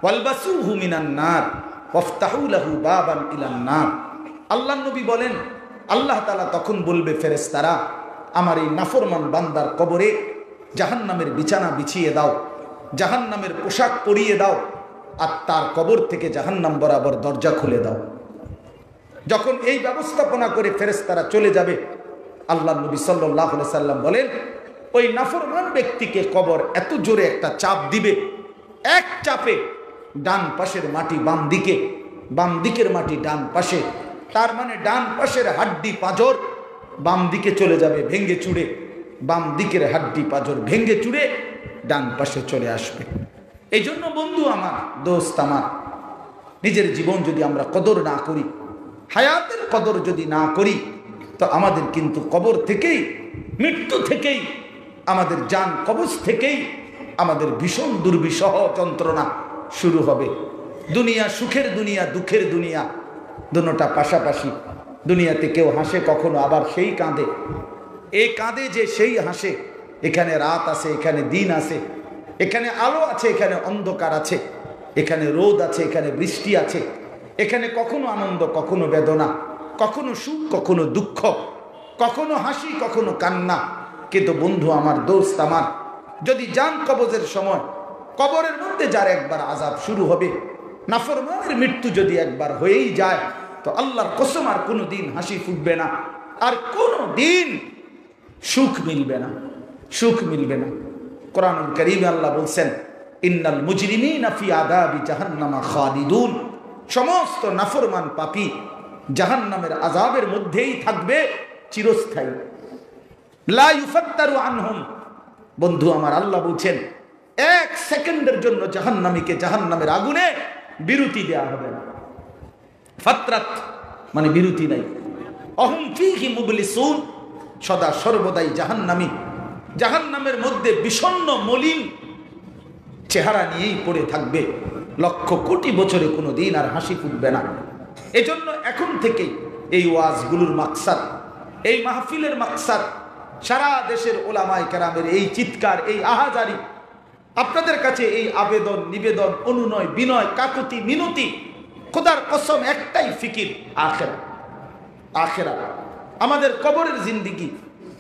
ওয়ালবাসুহু মিনান নার ওয়াফতাহু লাহু বাবান ইলান নার। আল্লাহ নবী বলেন, আল্লাহ তাআলা তখন বলবে, ফেরেশতারা আমার এই নাফরমান বান্দার কবরে জাহান্নামের বিছানা বিছিয়ে দাও, জাহান্নামের পোশাক পরিয়ে দাও, আর তার কবর থেকে জাহান্নাম বরাবর দরজা খুলে দাও। যখন এই ব্যবস্থাপনা করে ফেরেশতারা চলে যাবে, আল্লাহ নবী সাল্লাল্লাহু আলাইহি সাল্লাম বলেন, ওই নাফরমান ব্যক্তিকে কবর এত জোরে একটা চাপ দিবে, এক চাপে ডান পাশের মাটি বাম দিকে, বাম দিকের মাটি ডান পাশে, তার মানে ডান পাশের হাড্ডি পাঁজর বাম দিকে চলে যাবে ভেঙ্গে চুড়ে, বাম দিকের হাড্ডি পাঁজর ভেঙ্গে চুড়ে ডান পাশে চলে আসবে। এই জন্য বন্ধু আমার, দোস্ত আমার, নিজের জীবন যদি আমরা কদর না করি, হায়াতের কদর যদি না করি, তো আমাদের কিন্তু কবর থেকেই, মৃত্যু থেকেই, আমাদের জান কবজ থেকেই আমাদের ভীষণ দুর্বিষহ যন্ত্রণা শুরু হবে। দুনিয়া সুখের দুনিয়া, দুঃখের দুনিয়া, দুটোটা পাশাপাশি। দুনিয়াতে কেউ হাসে কখনো, আবার সেই কাঁদে, এই কাঁদে যে সেই হাসে। এখানে রাত আছে, এখানে দিন আছে, এখানে আলো আছে, এখানে অন্ধকার আছে, এখানে রোদ আছে, এখানে বৃষ্টি আছে, এখানে কখনো আনন্দ, কখনো বেদনা, কখনো সুখ, কখনো দুঃখ। কখনো হাসি কখনো কান্না। কিন্তু বন্ধু আমার, দোস্ত আমার, যদি জান কবজের সময় কবরের মধ্যে যার একবার আযাব শুরু হবে, নাফরমানের মৃত্যু যদি একবার হয়েই যায়, তো আল্লাহর কসম আর কোনো দিন হাসি ফুটবে না, আর কোনো দিন সুখ মিলবে না, সুখ মিলবে না। কোরআনুল কারীমে আল্লাহ বলছেন, ইন্নাল মুজরিমিনা ফি আযাবি জাহান্নামা খালিদুন, সমস্ত নাফরমান পাপী জাহান্নামের আযাবের মধ্যেই থাকবে চিরস্থায়ী। লা ইউফাত্তারু আনহুম, বন্ধু আমার, আল্লাহ বলছেন এক সেকেন্ডের জন্য জাহান্নামীকে জাহান্নামের আগুনে বিরতি দেয়া হবে না। ফাতরাত মানে বিরতি নাই। অহুম ফীহি মুবলিসুন, সদা সর্বদাই জাহান্নামী জাহান্নামের মধ্যে বিষণ্ণ মলিন চেহারা নিয়েই পড়ে থাকবে, লক্ষ কোটি বছরে কোনো দিন আর হাসি ফুটবে না। এজন্য এখন থেকে এই ওয়াজগুলোর মাকসাদ, এই মাহফিলের মাকসাদ, সারা দেশের ওলামায়ে কেরামের এই চিৎকার, এই আহাজারি, আপনাদের কাছে এই আবেদন, নিবেদন, অনুনয়, বিনয়, কাকুতি মিনতি, খোদার কসম একটাই ফিকির, আখিরাত। আখিরাত আমাদের কবরের জিন্দেগি,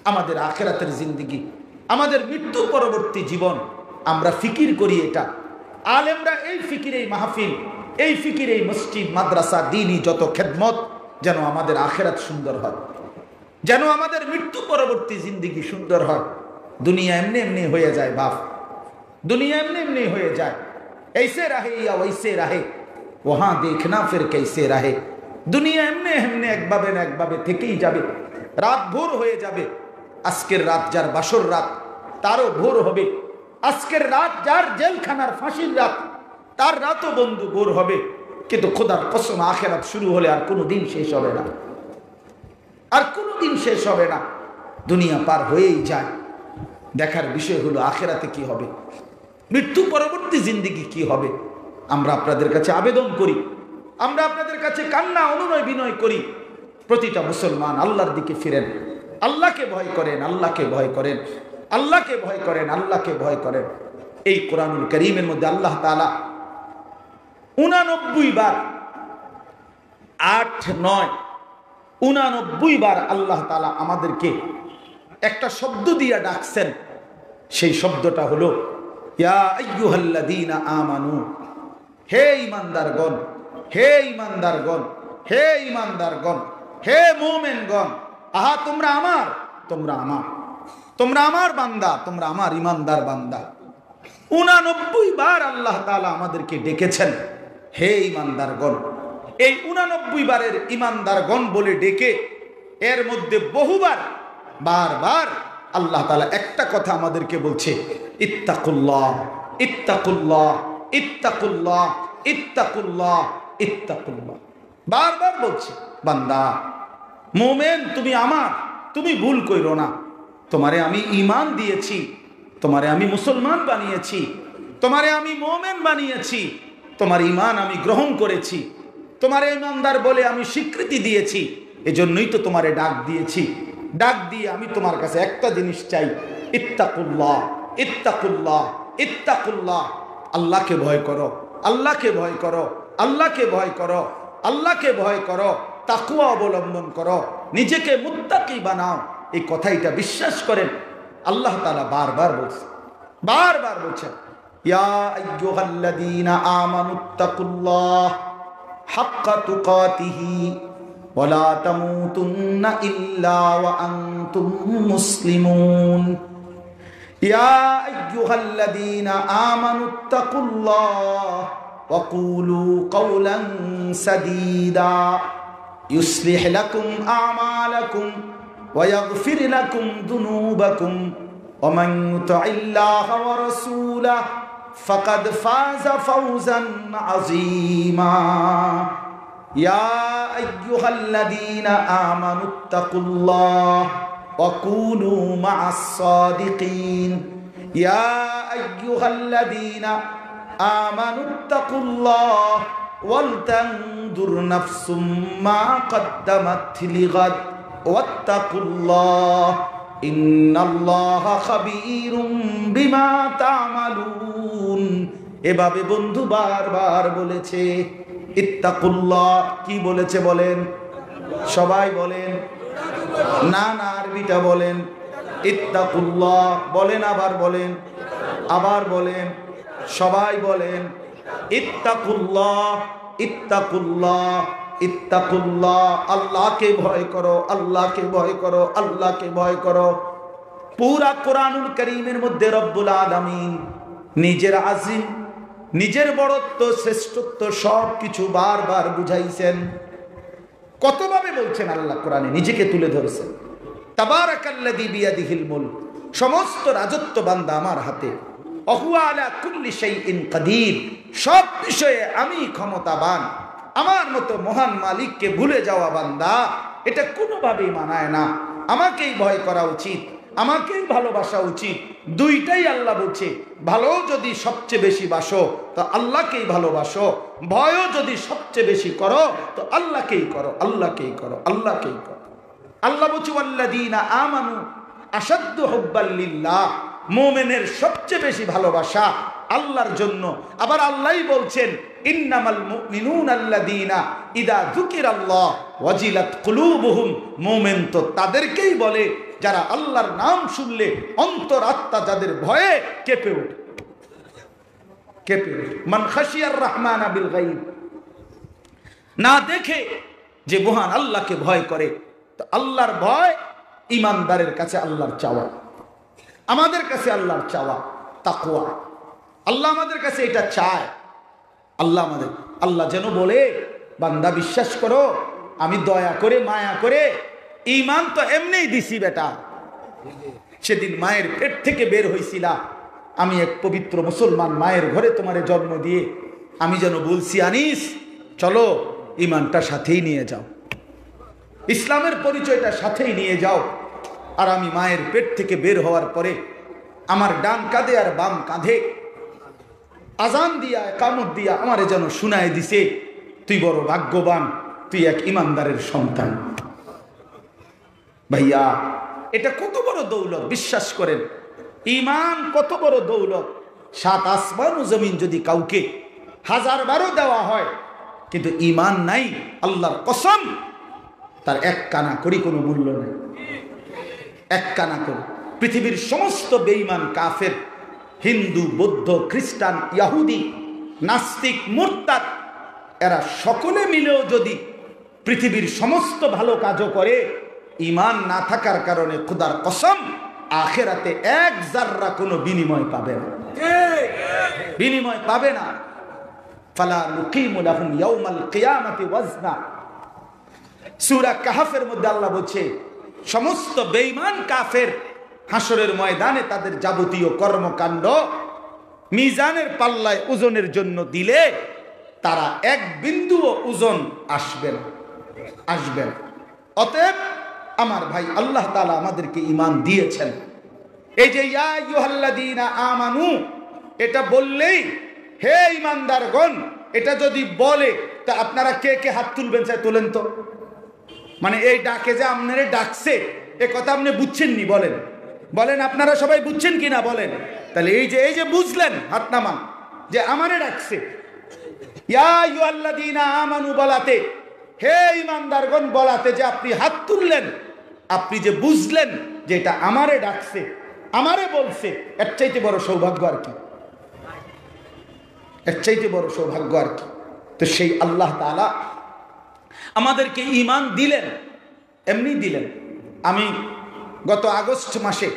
আমাদের আখিরাতের জিন্দেগি, আমাদের মৃত্যু পরবর্তী জীবন, আমরা ফিকির করি এটা। আলেমরা এই ফিকির, এই মাহফিল, এই ফিকির, এই মসজিদ, মাদ্রাসা, দ্বীনি যত খেদমত, যেন আমাদের আখিরাত সুন্দর হয়, যেন আমাদের মৃত্যু পরবর্তী জিন্দেগি সুন্দর হয়। দুনিয়া এমনি এমনি হয়ে যায় বাপ, দুনিয়া এমনি এমনি হয়ে যায়। ऐसे रहे या वैसे रहे, वहां देखना फिर कैसे रहे। দুনিয়া এমনি এমনি একভাবে না একভাবে থেকেই যাবে, রাত ভোর হয়ে যাবে। আজকের রাত যার বাসর রাত, তারও ভোর হবে। আজকের রাত যার জেলখানার ফাঁসির রাত, তার রাতও বন্ধু ভোর হবে। কিন্তু খোদার কসম, আখিরাত শুরু হলে আর কোনো দিন শেষ হবে না, আর কোনো দিন শেষ হবে না। দুনিয়া পার হয়েই যায়। দেখার বিষয় হলো আখিরাতে কি হবে, মৃত্যু পরবর্তী জিন্দেগি কি হবে। আমরা আপনাদের কাছে আবেদন করি, আমরা আপনাদের কাছে কান্না, অনুনয়, বিনয় করি, প্রতিটা মুসলমান আল্লাহর দিকে ফিরেন, আল্লাহকে ভয় করেন, আল্লাহকে ভয় করেন, আল্লাহকে ভয় করেন, আল্লাহকে ভয় করেন। এই কোরআনুল কারীমের মধ্যে আল্লাহ তাআলা 89 বার, 8, 9, 89 বার আল্লাহ তাআলা আমাদেরকে একটা শব্দ দিয়ে ডাকছেন। সেই শব্দটা হলো ইয়া আইয়ুহাল্লাযীনা আমানু, হে ঈমানদারগণ, হে ঈমানদারগণ, হে ঈমানদারগণ, হে মুমিনগণ, আহা তোমরা আমার, তোমরা আমার, তোমরা আমার বান্দা, তোমরা আমার ঈমানদার বান্দা। 89 বার আল্লাহ তাআলা আমাদেরকে ডেকেছেন, হে ঈমানদারগণ। এই 89 বারের ঈমানদারগণ বলে ডেকে এর মধ্যে বহুবার, বারবার আল্লাহ তাআলা একটা কথা আমাদেরকে বলছে, ইত্তাকুল্লাহ, ইত্তাকুল্লাহ, ইত্তাকুল্লাহ, ইত্তাকুল্লাহ, ইত্তাকুল্লাহ। বারবার বলছে, বান্দা মুমিন তুমি আমার, তুমি ভুল কইরো না। তোমারে আমি ঈমান দিয়েছি, তোমারে আমি মুসলমান বানিয়েছি, তোমারে আমি মুমিন বানিয়েছি, তোমার ঈমান আমি গ্রহণ করেছি, তোমারে ঈমানদার বলে আমি স্বীকৃতি দিয়েছি। এজন্যই তো তোমারে ডাক দিয়েছি। ডাক দিয়ে আমি তোমার কাছে একটা জিনিস চাই, ইত্তাকুল্লাহ, ইত্তাকুল্লাহ, ইত্তাকুল্লাহ। আল্লাহকে ভয় করো, আল্লাহকে ভয় করো, আল্লাহকে ভয় করো, আল্লাহকে ভয় করো, তাকওয়া অবলম্বন করো, নিজেকে মুত্তাকি বানাও। এই কথাটা বিশ্বাস করেন আল্লাহ তাআলা বারবার বলছেন, বারবার বলছেন, ইয়া আইয়ুহাল্লাযীনা আমানুত্তাকুল্লাহ হাক্কা তুকাতিহি ওয়া লা তামুতুন্না ইল্লা ওয়া আনতুম মুসলিমুন। ইয়া আইয়ুহাল্লাযীনা আমানুত্তাকুল্লাহ ওয়া কুলু কাওলান সাদীদা ইউসলিহ লাকুম আমালাকুম ওয়া ইয়াগফির লাকুম যুনুবাকুম ওয়া মান ইউতি'ল্লাহা ওয়া রাসূলাহু ফাকাদ ফাযা ফাওজান আযীমা। ইয়া আইয়ুহাল্লাযীনা আমানুত্তাকুল্লাহ ওয়া কুনু মা'আস সাদিকিন। ইয়া আইয়ুহাল্লাযীনা আমানুত্তাকুল্লাহ ওয়াল তানজুর নাফসুম মা কদ্দামাত লিগাদ ওয়াত্তাকুল্লাহ ইন্নাল্লাহা খাবীরুম বিমা তা'মালুন। এভাবে বন্ধু বারবার বলেছে ইত্তাকুল্লাহ। কি বলেছে বলেন, সবাই বলেন, না না, আরবিটা বলেন। ইত্তাকুল্লাহ বলেন, আবার বলেন, আবার বলেন, সবাই বলেন ইত্তাকুল্লাহ, ইত্তাকুল্লাহ, ইত্তাকুল্লাহ। আল্লাহকে ভয় করো, আল্লাহকে ভয় করো, আল্লাহকে ভয় করো। পুরা কোরআনুল কারীমের মধ্যে রব্বুল আলামিন নিজের আজিম, নিজের বড়ত্ব, শ্রেষ্ঠত্ব সব কিছু বারবার বুঝাইছেন। কতভাবে বলছেন আল্লাহ কোরআনে, নিজেকে তুলে ধরেছেন। তাবারাকাল্লাযী বিয়াদিহিল মুলক, সমস্ত রাজত্ব বান্দা আমার হাতে। ওহুয়া আলা কুল্লি শাইইন কাদির, সব বিষয়ে আমি ক্ষমতাবান। আমার মতো মহান মালিককে ভুলে যাওয়া বান্দা এটা কোনোভাবেই মানায় না। আমাকেই ভয় করা উচিত, আমাকেই ভালোবাসা উচিত। দুইটাই আল্লাহ বলছে, ভালো যদি সবচেয়ে বেশি বাসো তো আল্লাহকেই ভালোবাসো, ভয়ও যদি সবচেয়ে বেশি করো তো আল্লাহকেই করো, আল্লাহকেই করো, আল্লাহকেই করো। আল্লাহ বলছে ওয়াল্লাযীনা আমানু আশাদ্দু হুব্বাল লিল্লাহ, মুমিনের সবচেয়ে বেশি ভালোবাসা আল্লাহর জন্য। আবার আল্লাহই বলছেন ইন্নামাল মুমিনুনা আল্লাযীনা ইযা যুকিরাল্লাহ ওয়াজিলাত কুলুবুহুম, মুমিন তো তাদেরকেই বলে যারা আল্লাহর নাম শুনলে অন্তরাত্মা যাদের ভয়ে কেঁপে ওঠে, কেঁপে ওঠে। মান খাশিয়ার রহমানা বিল গায়ব, না দেখে যে মহান আল্লাহকে ভয় করে। তো আল্লাহর ভয় ঈমানদারের কাছে আল্লাহর চাওয়া, আমাদের কাছে আল্লাহর চাওয়া তাকওয়া। আল্লাহ আমাদের কাছে এটা চায়। আল্লাহ যেন বলে বান্দা বিশ্বাস করো, আমি দয়া করে মায়া করে ঈমান তো এমনিই দিছি বেটা। সেদিন মায়ের পেট থেকে বের হইছিলা, আমি এক পবিত্র মুসলমান মায়ের ঘরে তোমারে জন্ম দিয়ে আমি যেন বলছি আনিস চলো ঈমানটা সাথেই নিয়ে যাও, ইসলামের পরিচয়টা সাথেই নিয়ে যাও। আর আমি মায়ের পেট থেকে বের হওয়ার পরে আমার ডান কাঁধে আর বাম কাঁধে আজান দিয়া ইকামত দিয়া আমারে যেন শুনায় দিছে, তুই বড় ভাগ্যবান, তুই এক ঈমানদারের সন্তান। ভাইয়া এটা কত বড় দৌলত, বিশ্বাস করেন ঈমান কত বড় দৌলত। সাত আসমান ও জমিন যদি কাউকে 1000 বারও দেওয়া হয় কিন্তু ঈমান নাই, আল্লাহর কসম তার এক কানা করি কোনো মূল্য নেই, এক কানা করি। পৃথিবীর সমস্ত বেঈমান কাফের, হিন্দু, বৌদ্ধ, খ্রিস্টান, ইহুদি, নাস্তিক, মুরতাদ, এরা সকলে মিলেও যদি পৃথিবীর সমস্ত ভালো কাজও করে, ঈমান না থাকার কারণে খোদার কসম আখিরাতে এক জাররা কোনো বিনিময় পাবে না, বিনিময় পাবে না। ফালা নুকিমু লাহুম ইয়াউমাল কিয়ামাতি ওয়াজনা। সূরা কাহফের মধ্যে আল্লাহ বলছে সমস্ত বেঈমান কাফের হাসরের ময়দানে তাদের যাবতীয় কর্মকাণ্ড মিজানের পাল্লায় ওজনের জন্য দিলে তারা এক বিন্দুও ওজন আসবে না, আসবে না। অতএব আমার ভাই, আল্লাহ তাআলা আমাদেরকে ঈমান দিয়েছেন। এই যে ইয়া আইয়ুহাল্লাযীনা আমানু, এটা বললেই হে ঈমানদারগণ, এটা যদি বলে তা আপনারা কে কে হাত তুলবেন? চাই তোলেন তো। মানে এই ডাকে যে আপনারে ডাকছে এ কথা আপনি বুঝছেন নি? বলেন বলেন, আপনারা সবাই বুঝছেন কিনা বলেন? তাহলে এই যে বুঝলেন, হাত নামান, যে আমারে ডাকছে। ইয়া আইয়ুহাল্লাযীনা আমানু বলাতে, হে ঈমানদারগণ বলাতে যে আপনি হাত তুললেন, আপনি যে বুঝলেন যে এটা আমারে ডাকছে, আমারে বলছে, এর চাইতে বড় সৌভাগ্য আর কি? এর চাইতে বড় সৌভাগ্য আর কি? তো সেই আল্লাহ তাআলা আমাদেরকে ঈমান দিলেন, এমনি দিলেন। আমি গত আগস্ট মাসে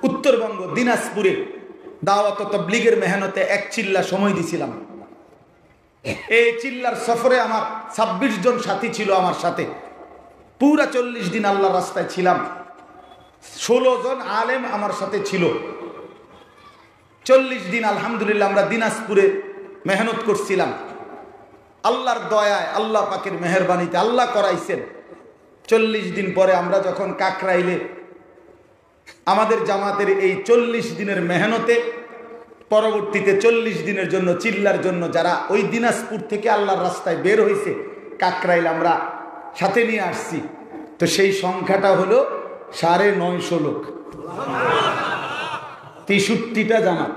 উত্তরবঙ্গ দিনাজপুরে দাওয়াত ও তাবলীগের মেহনতে এক চিল্লা সময় দিছিলাম। এই চিল্লার সফরে আমার 26 জন সাথী ছিল আমার সাথে। পুরা 40 দিন আল্লাহর রাস্তায় ছিলাম। 16 জন আলেম আমার সাথে ছিল। 40 দিন আলহামদুলিল্লাহ আমরা দিনাজপুরে মেহনত করছিলাম। আল্লাহর দয়ায়, আল্লাহ পাকের মেহেরবানিতে আল্লাহ করাইছেন। 40 দিন পরে আমরা যখন কাকরাইলে আমাদের জামাতের এই 40 দিনের মেহনতে পরবর্তীতে 40 দিনের জন্য চিল্লার জন্য যারা ওই দিনাজপুর থেকে আল্লাহর রাস্তায় বের হয়েছে, কাকরাইল আমরা সাথে নিয়ে আসছি। তো সেই সংখ্যাটা হলো 950 লোক, 63টা জামাত।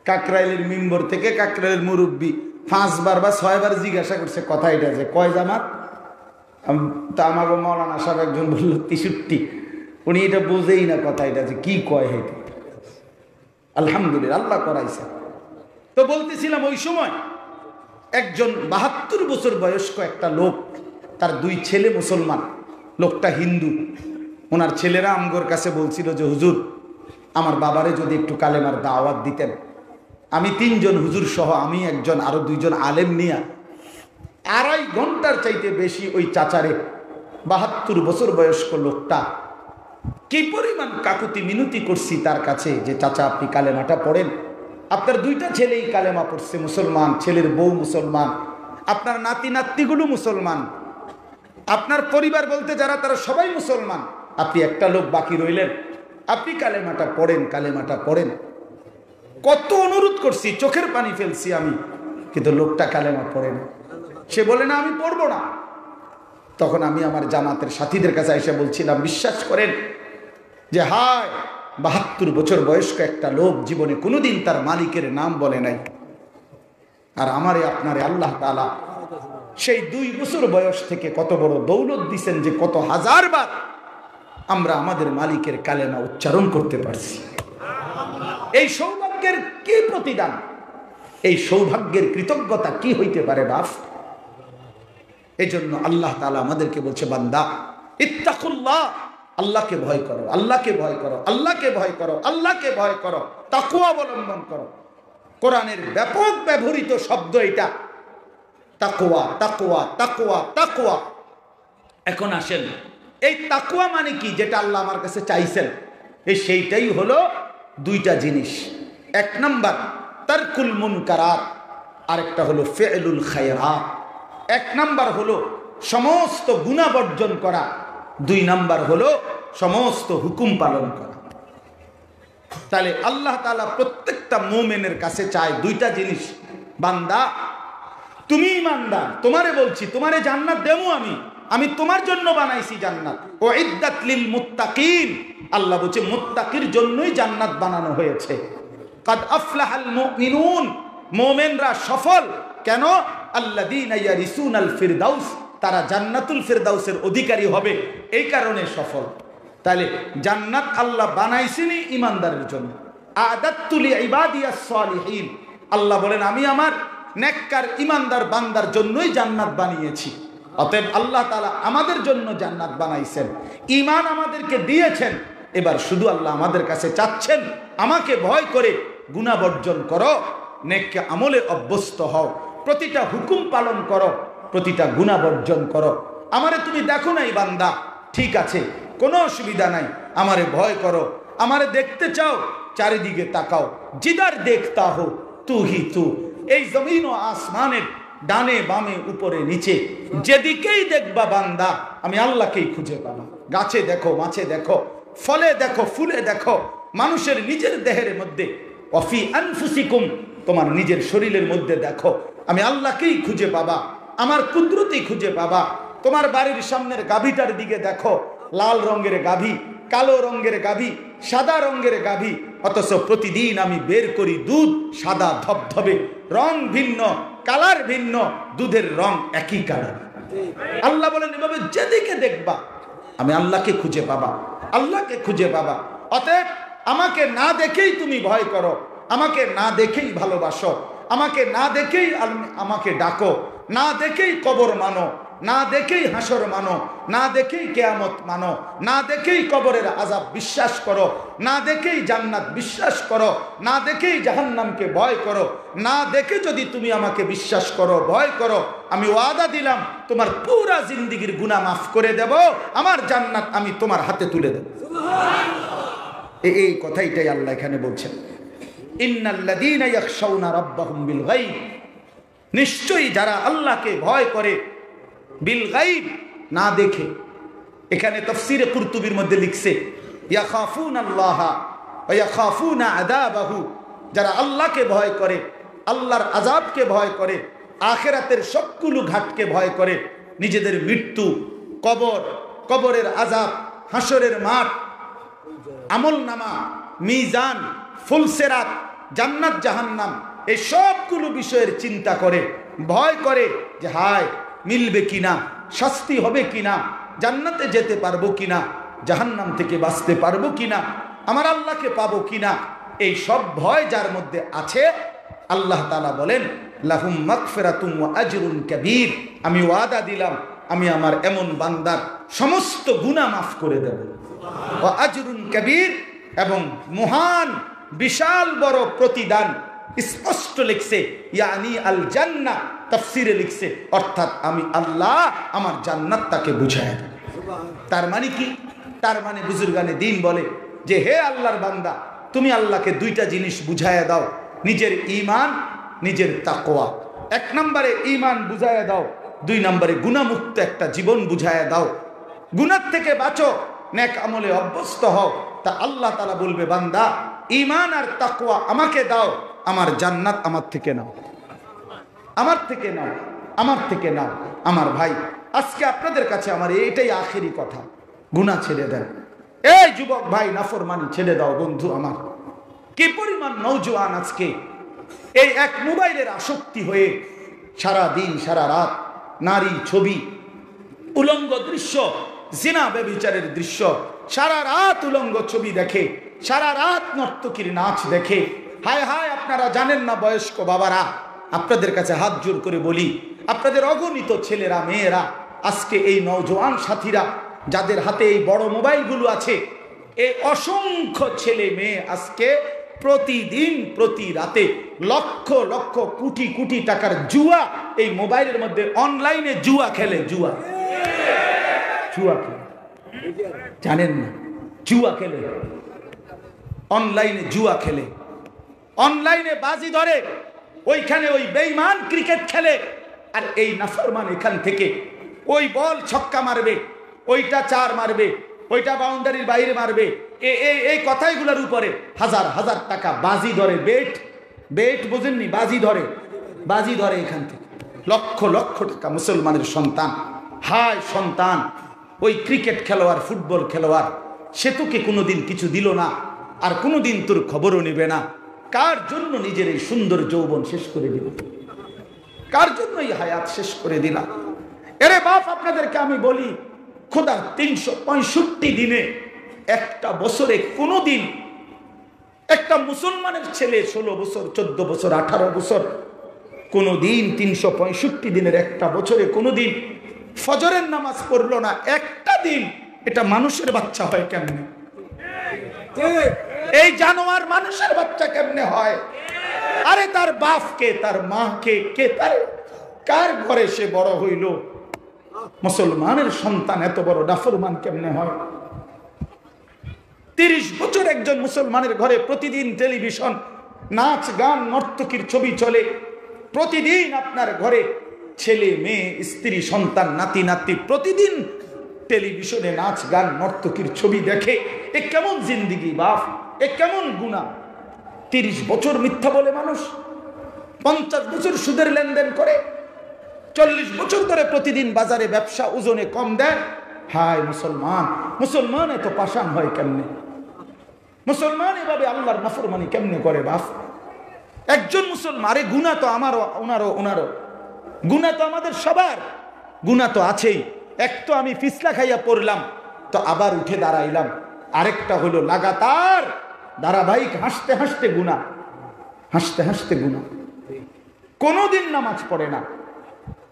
কাকরাইলের মিম্বর থেকে কাকরাইলের মুরব্বী 5 বার বা 6 বার জিজ্ঞাসা করছে কথা এটা যে কয় জামাত? তা আমাকে মৌলানা সাহেব একজন বলল 63, উনি এটা বুঝেই না কথা, এটা যে কি কয় হেঁটে। আলহামদুলিল্লাহ আল্লাহ করাইছে। তো বলতেছিলাম ওই সময় একজন 72 বছর বয়স্ক একটা লোক, তার 2 ছেলে মুসলমান, লোকটা হিন্দু। ওনার ছেলেরা আমগোর কাছে বলছিল যে হুজুর আমার বাবারে যদি একটু কালেমার দাওয়াত দিতেন। আমি 3 জন হুজুর সহ, আমি একজন, আরো 2 জন আলেম নিয়া 2.5 ঘন্টার চাইতে বেশি ওই চাচারে, 72 বছর বয়স্ক লোকটা, কি পরিমাণ কাকুতি মিনতি করছি তার কাছে যে চাচা আপনি কালেমাটা পড়েন। আপনার 2টা ছেলেই কালেমা পড়ছে, মুসলমান, ছেলের বউ মুসলমান, আপনার নাতি নাতনিগুলো মুসলমান, আপনার পরিবার বলতে যারা তারা সবাই মুসলমান, আপনি একটা লোক বাকি রইলেন, আপনি কালেমাটা পড়েন, কালেমাটা পড়েন। কত অনুরোধ করছি, চোখের পানি ফেলছি আমি, কিন্তু লোকটা কালেমা পড়ে না। সে বলে না আমি পড়বো না। তখন আমি আমার জামাতের সাথীদের কাছে এসে বলছিলাম, বিশ্বাস করেন যে হায় 72 বছর বয়স্ক একটা লোক জীবনে কোনোদিন তার মালিকের নাম বলে নাই। আর আমারে আপনারে আল্লাহ তাআলা সেই 2 বছর বয়স থেকে কত বড় দৌলত দিছেন যে কত হাজারবার আমরা আমাদের মালিকের কালেমা উচ্চারণ করতে পারছি। এই সৌভাগ্যের কি প্রতিদান, এই সৌভাগ্যের কৃতজ্ঞতা কি হইতে পারে বাপ? এই জন্য আল্লাহ তাআলা আমাদেরকে বলছে, বান্দা ইত্তাকুল্লাহ, আল্লাহকে ভয় করো, আল্লাহকে ভয় করো, আল্লাহকে ভয় করো, আল্লাহকে ভয় করো, তাকওয়া অবলম্বন করো। কোরআনের ব্যাপক ব্যবহৃত শব্দ এটা, তাকওয়া, তাকওয়া, তাকওয়া, তাকওয়া। এখন আসেন, এই তাকওয়া মানে কি, যেটা আল্লাহ আমার কাছে চাইছেন, এই সেইটাই হলো 2টা জিনিস। 1 নাম্বার তারকুল মুনকারাত, আরেকটা হলো ফি'লুল খায়রাত। 1 নাম্বার হলো সমস্ত গুনাহ বর্জন করা, 2 নাম্বার হলো সমস্ত হুকুম পালন করা। তাহলে আল্লাহ তাআলা প্রত্যেকটা মুমিনের কাছে চায় 2টা জিনিস। বান্দা তুমি ঈমানদার, তোমারে বলছি, তোমারে জান্নাত দেবো আমি তোমার জন্য বানাইছি জান্নাত। উইদ্দাত লিল মুত্তাকিন, আল্লাহ বলছে মুত্তাকির জন্যই জান্নাত বানানো হয়েছে। কাদ আফলাহাল মুমিনুন, মুমিনরা সফল। কেন? আল্লাযীনা ইয়ারিসুনাল ফিরদাউস, তারা জান্নাতুল ফিরদাউসের অধিকারী হবে, এই কারণে সফল। তাহলে জান্নাত আল্লাহ বানাইছেনই ঈমানদারের জন্য। আ'দাতু লিইবাদিয়াস সালিহিন, আল্লাহ বলেন আমি আমার নেককার ঈমানদার বান্দার জন্যই জান্নাত বানিয়েছি। অতএব আল্লাহ তাআলা আমাদের জন্য জান্নাত বানাইছেন, ঈমান আমাদেরকে দিয়েছেন। এবার শুধু আল্লাহ আমাদের কাছে চাচ্ছেন, আমাকে ভয় করে গুনাহ বর্জন করো, নেক আমলে অভ্যস্ত হও, প্রতিটা হুকুম পালন করো, প্রতিটা গুনাহ বর্জন করো। আমারে তুমি দেখো নাই বান্দা, ঠিক আছে, কোনো অসুবিধা নাই, আমারে ভয় করো, আমারে দেখতে চাও, চারিদিকে তাকাও, জিদার দেখতা হো তু হি তু। এই জমিন ও আসমানের ডানে বামে উপরে নিচে যেদিকেই দেখবা বান্দা, আমি আল্লাহকেই খুঁজে পাবা। গাছে দেখো, মাছে দেখো, ফলে দেখো, ফুলে দেখো, মানুষের নিজের দেহের মধ্যে, অফি আনফুসিকুম, তোমার নিজের শরীরের মধ্যে দেখো, আমি আল্লাহকেই খুঁজে পাবা, আমার কুদরতই খুঁজে পাবা। তোমার বাড়ির সামনের গাভীটার দিকে দেখো, লাল রঙের গাভী, কালো রঙের গাভী, সাদা রঙের গাভী, অথচ প্রতিদিন আমি বের করি দুধ সাদা ধবধবে, রং ভিন্ন, কালার ভিন্ন, দুধের রং একই কালার। আল্লাহ বলেন এভাবে যেদিকে দেখবা আমি আল্লাহকে খুঁজে পাবা, আল্লাহকে খুঁজে পাবা। অতএব আমাকে না দেখেই তুমি ভয় করো, আমাকে না দেখেই ভালোবাসো, আমাকে না দেখেই আমাকে ডাকো, না দেখেই কবর মানো, না দেখেই হাসর মানো, না দেখেই কিয়ামত মানো, না দেখেই কবরের আযাব বিশ্বাস করো, না দেখেই জান্নাত বিশ্বাস করো, না দেখেই জাহান্নামকে ভয় করো। না দেখে যদি তুমি আমাকে বিশ্বাস করো, ভয় করো, আমি ওয়াদা দিলাম তোমার পুরা জিন্দেগীর গুনাহ মাফ করে দেব, আমার জান্নাত আমি তোমার হাতে তুলে দেব। এই কথাইটাই আল্লাহ এখানে বলছেন, ইন্নাল্লাযীনা ইয়াখশাউনা রাব্বাহুম বিল গায়ব, নিশ্চয়ই যারা আল্লাহকে ভয় করে, বিল গায়ব, না দেখে। এখানে তাফসীরে কুরতুবীর মধ্যে লিখছে ইয়াখাফুনাল্লাহা ওয়া ইয়াখাফুনা আযাবাহু, যারা আল্লাহকে ভয় করে, আল্লাহর আযাবকে ভয় করে, আখিরাতের সবগুলো ঘাটকে ভয় করে, নিজেদের মৃত্যু, কবর, কবরের আযাব, হাসরের মাঠ, আমলনামা, মিজান, ফুলসেরাত, জান্নাত জাহান্নাম, এই সবগুলো বিষয়ের চিন্তা করে, ভয় করে যে হায় মিলবে কিনা, শাস্তি হবে কিনা, জান্নাতে যেতে পারবো কিনা, জাহান্নাম থেকে বাঁচতে পারবো কিনা, আমার আল্লাহকে পাবো কিনা, এই সব ভয় যার মধ্যে আছে, আল্লাহ তাআলা বলেন লাহুম মাগফিরাতুন ওয়া আজরুন কাবীর, আমি ওয়াদা দিলাম আমি আমার এমন বান্দার সমস্ত গুনাহ মাফ করে দেব। ওয়া আজরুন কাবীর, এবং মহান বিশাল বড় প্রতিদান। স্পষ্ট লিখছে ইয়ানি আল জান্নাহ, তাফসিরে লিখছে অর্থাৎ আমি আল্লাহ আমার জান্নাত তাকে বুঝায় দেব। তার মানে কি? তার মানে বুজুর্গানে দিন বলে যে হে আল্লাহর বান্দা, তুমি আল্লাহকে দুইটা জিনিস বুঝায়া দাও, নিজের ঈমান, নিজের তাকওয়া। এক নম্বরে ঈমান বুঝায়া দাও, দুই নম্বরে গুনাহমুক্ত একটা জীবন বুঝায়া দাও। গুনাহ থেকে বাঁচো, নেক আমলে অভ্যস্ত হও। তা আল্লাহ তাআলা বলবে বান্দা ঈমান আর তাকওয়া আমাকে দাও, আমার জান্নাত আমার থেকে নাও, আমার থেকে নাও, আমার থেকে নাও। আমার ভাই, আজকে আপনাদের কাছে আমার এইটাই আখেরি কথা, গুনাহ ছেড়ে দেন। এই যুবক ভাই, নাফরমানি ছেড়ে দাও। বন্ধু আমার, কি পরিমাণ নওজোয়ান আজকে এই এক মোবাইলের আসক্তি হয়ে সারা দিন সারা রাত নারী ছবি, উলঙ্গ দৃশ্য, জিনা ব্যভিচারের দৃশ্য, সারা রাত উলঙ্গ ছবি দেখে, সারা রাত নর্তকীর নাচ দেখে। হায় হায়, আপনারা জানেন না বয়স্ক বাবারা, আপনাদের কাছে হাত জোর করে বলি, আপনাদের অগণিত ছেলেরা মেয়েরা আজকে এই নওজোয়ান সাথীরা যাদের হাতে এই বড় মোবাইলগুলো আছে, এই অসংখ্য ছেলে মেয়ে আজকে প্রতিদিন প্রতি রাতে লক্ষ লক্ষ কোটি কোটি টাকার জুয়া এই মোবাইলের মধ্যে অনলাইনে জুয়া খেলে। জুয়া জুয়া খেলে, জানেন না? জুয়া খেলে, অনলাইনে জুয়া খেলে, অনলাইনে বাজি ধরে, ওইখানে ওই বেঈমান ক্রিকেট খেলে। আর এই নাফরমান এখান থেকে ওই বল ছক্কা মারবে, ওইটা চার মারবে, ওইটা বাউন্ডারির বাইরে মারবে, এই কথাইগুলোর উপরে হাজার হাজার টাকা বাজি ধরে। বেট, বেট বোঝেননি? বাজি ধরে, বাজি ধরে এখান থেকে লক্ষ লক্ষ টাকা মুসলমানের সন্তান। হায় সন্তান, ওই ক্রিকেট খেলোয়াড়, ফুটবল খেলোয়াড়, সে তোকে কোনোদিন কিছু দিল না, আর কোনোদিন তোর খবরও নেবে না। কার জন্য নিজের এই সুন্দর যৌবন শেষ করে দিল? কার জন্য এই হায়াত শেষ করে দিলাম? এরে বাপ, আপনাদেরকে আমি বলি, খোদা 365 দিনে একটা বছরে কোনোদিন একটা মুসলমানের ছেলে 16 বছর, 14 বছর, 18 বছর, কোনোদিন 365 দিনের একটা বছরে কোনোদিন ফজরের নামাজ পড়লো না একটা দিন, এটা মানুষের বাচ্চা হয় কেমনে? এই জানোয়ার মানুষের বাচ্চা কেমনে হয়? আরে তার বাপকে, তার মাকে, কে তার কার ঘরে সে বড় হইল? মুসলমানের সন্তান এত বড় নাফরমান কেমনে হয়? 30 বছর একজন মুসলমানের ঘরে প্রতিদিন টেলিভিশন, নাচ গান, নর্তকীর ছবি চলে। প্রতিদিন আপনার ঘরে ছেলে মেয়ে, স্ত্রী, সন্তান, নাতি নাতি প্রতিদিন টেলিভিশনে নাচ গান, নর্তকীর ছবি দেখে। এ কেমন জিন্দিগি বাপ? এ কেমন গুনাহ? 30 বছর মিথ্যা বলে মানুষ, 50 বছর সুদের লেনদেন করে, 40 বছর ধরে প্রতিদিন বাজারে ব্যবসা ওজনে কম দেয়। হায় মুসলমান, মুসলমান এত পাষাণ হয় কেমনে? মুসলমান এভাবে আল্লাহর নাফরমানি কেমনে করে বাপ? একজন মুসলমান, আরে গুনাহ তো আমারও, ওনারও গুনাহ তো আমাদের সবার, গুনাহ তো আছেই। এক তো আমি ফিসলা খাইয়া পড়লাম, তো আবার উঠে দাঁড়াইলাম। আরেকটা হলো লাগাতার ধারাবাহিক হাসতে হাসতে গুনাহ, হাসতে হাসতে গুনাহ। কোনোদিন নামাজ পড়ে না,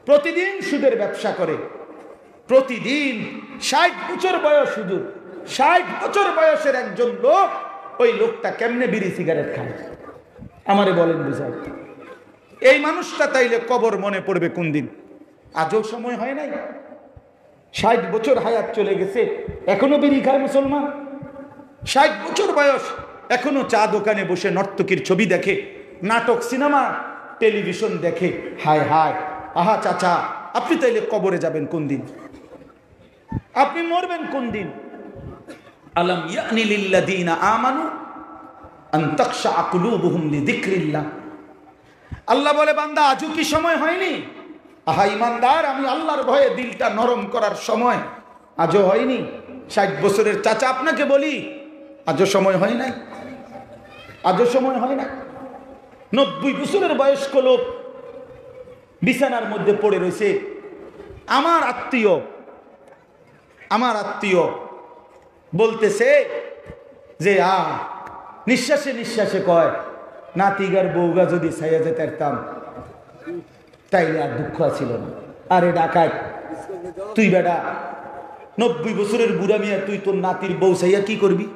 প্রতিদিন সুদের ব্যবসা করে, প্রতিদিন 60 বছর বয়স, হুজুর 60 বছর বয়সের একজন লোক, ওই লোকটা কেমনে বিড়ি সিগারেট খায় আমারে বলেন বুঝাই? এই মানুষটা তাইলে কবর মনে পড়বে কোন দিন? আজও সময় হয় নাই? 60 বছর হায়াত চলে গেছে, এখনো বিড়ি খায় মুসলমান। 60 বছর বয়স, এখনো চা দোকানে বসে নর্তকীর ছবি দেখে, নাটক, সিনেমা, টেলিভিশন দেখে। হায় হায়, আহা চাচা, আপনি তাইলে কবরে যাবেন কোন দিন? আপনি মরবেন কোন দিন? আলাম ইয়ানি লিল্লাযীনা আমানু আন তাখশা কুলুবুহুম লিযিকরিল্লাহ। আল্লাহ বলে বান্দা, আজও কি সময় হয়নি? আহা ইমানদার, আমি আল্লাহর ভয়ে দিলটা নরম করার সময় আজও হয়নি? 60 বছরের চাচা আপনাকে বলি, আজও সময় হয় নাই? আজও সময় হয় না? 90 বছরের বয়স্ক লোক বিছানার মধ্যে পড়ে রয়েছে, আমার আত্মীয় বলতেছে যে নিঃশ্বাসে নিঃশ্বাসে কয়, নাতিগার বউগা যদি ছাইয়া যেতে পারতাম তাইলে আর দুঃখ আছিল না। আরে ডাকাত, তুই বেটা 90 বছরের বুড়া মিয়া, তুই তোর নাতির বউ ছাইয়া কি করবি?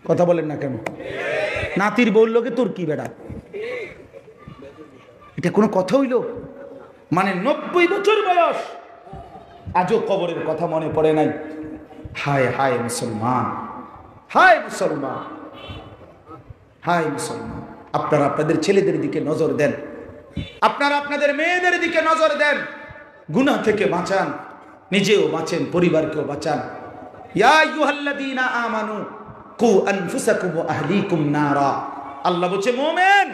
কথা বলেন না কেন? নাতির বউর লোকে তোর কি বেটা? এটা কোনো কথা হইল? মানে 90 বছর বয়স, আজও কবরের কথা মনে পড়ে নাই। হায় হায় মুসলমান, হায় মুসলমান, হায় মুসলমান। আপনারা আপনাদের ছেলেদের দিকে নজর দেন, আপনারা আপনাদের মেয়েদের দিকে নজর দেন, গুনাহ থেকে বাঁচান, নিজেও বাঁচেন, পরিবারকেও বাঁচান। ইয়া আইয়ুহাল্লাযীনা আমানু কু আনফুসাকুম ওয়া আহলিকুম নারা। আল্লাহ বলছে, মুমিন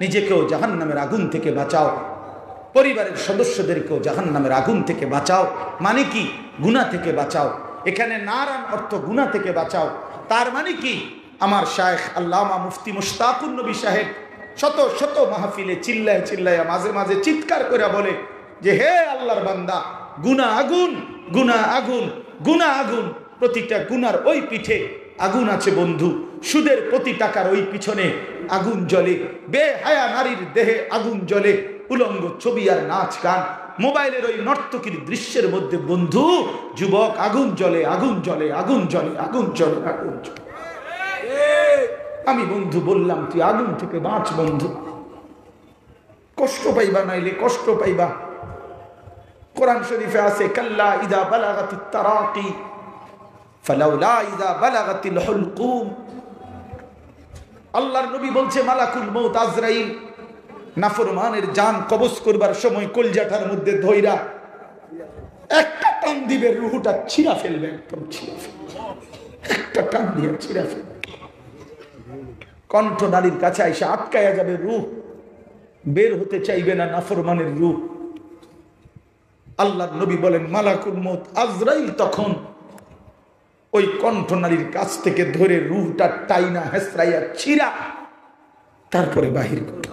নিজেকেও জাহান্নামের আগুন থেকে বাঁচাও, পরিবারের সদস্যদেরকেও জাহান্নামের আগুন থেকে বাঁচাও। মানে কি? গুনাহ থেকে বাঁচাও। এখানে নারান অর্থ গুনাহ থেকে বাঁচাও। তার মানে কি? আমার শায়েখ আল্লামা মুফতি মুশতাকুন নবী সাহেব শত শত মাহফিলে চিল্লায় চিল্লায় মাঝে মাঝে চিৎকার করে বলে যে, হে আল্লাহর বান্দা, গুনাহ আগুন, গুনাহ আগুন, গুনাহ আগুন। প্রতিটা গুনার ওই পিঠে আগুন আছে বন্ধু। সুদের প্রতি টাকার ওই পিছনে আগুন জ্বলে, বেহায়া নারীর দেহে আগুন জ্বলে, উলঙ্গ ছবি আর নাচ গান, মোবাইলের ওই নর্তকীর দৃশ্যের মধ্যে বন্ধু যুবক আগুন জ্বলে, আগুন জ্বলে, আগুন জ্বলে, আগুন জ্বলে, আগুন জ্বলে। আমি বন্ধু বললাম, তুই আগুন থেকে বাঁচ বন্ধু, কষ্ট পাইবা, নাইলে কষ্ট পাইবা। কোরআন শরীফে আছে, কাল্লা ইদা বালাগাতিত তারাকি ফালাউলা ইদা বালাগাতিল হুলকুম। আল্লাহর নবী বলছে, মালাকুল মউত আজরাইল নাফরমানের জান কবজ করবার সময় কলজাটার মধ্যে ধইরা একটা টান দিবে, রুহটা ছিঁড়া ফেলবে, একদম ছিঁড়া ফেলবে, একটা টান দিয়ে ছিঁড়া ফেলবে। কণ্ঠ নারীর কাছে আইসা আটকায়া যাবে, রূহ বের হতে চাইবে না, নাফরমানের রূহ। আল্লাহর নবী বলেন, মালাকুল মউত আজরাইল তখন ওই কণ্ঠ নারীর কাছ থেকে ধরে রূহটা টাইনা হেসরাইয়া ছিঁড়া তারপরে বাহির করল।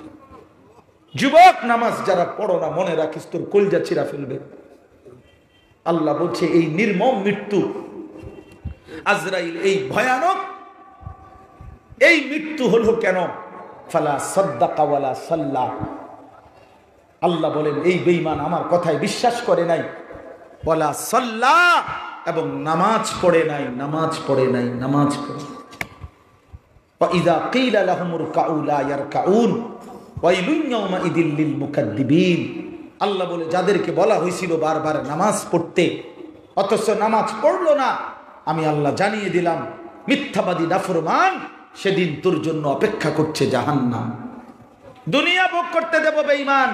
যুবক, নামাজ যারা পড়ো না, মনে রাখিস তোর কলজা ছিঁড়া ফেলবে। আল্লাহ বলছে, এই নির্মম মৃত্যু, আজরাইল এই ভয়ানক এই মৃত্যু হলো কেন? ফালা সাদ্দাকা ওয়ালা সাল্লা। আল্লাহ বলেন, এই বেঈমান আমার কথায় বিশ্বাস করে নাই, ওয়ালা সাল্লা, এবং নামাজ পড়ে নাই, নামাজ পড়ে নাই, নামাজ পড়ে। ওয়া ইযা কিলা লাহুমুর কাউ লা ইয়ারকাউন ওয়াইলুন ইয়াউমাইযিল লিল মুকাদ্দিবিন। আল্লাহ বলে, যাদেরকে বলা হয়েছিল বারবার নামাজ পড়তে, অথচ নামাজ পড়লো না, আমি আল্লাহ জানিয়ে দিলাম, মিথ্যাবাদী নাফরমান, সেদিন তোর জন্য অপেক্ষা করছে জাহান্নাম। দুনিয়া ভোগ করতে দেব বেঈমান।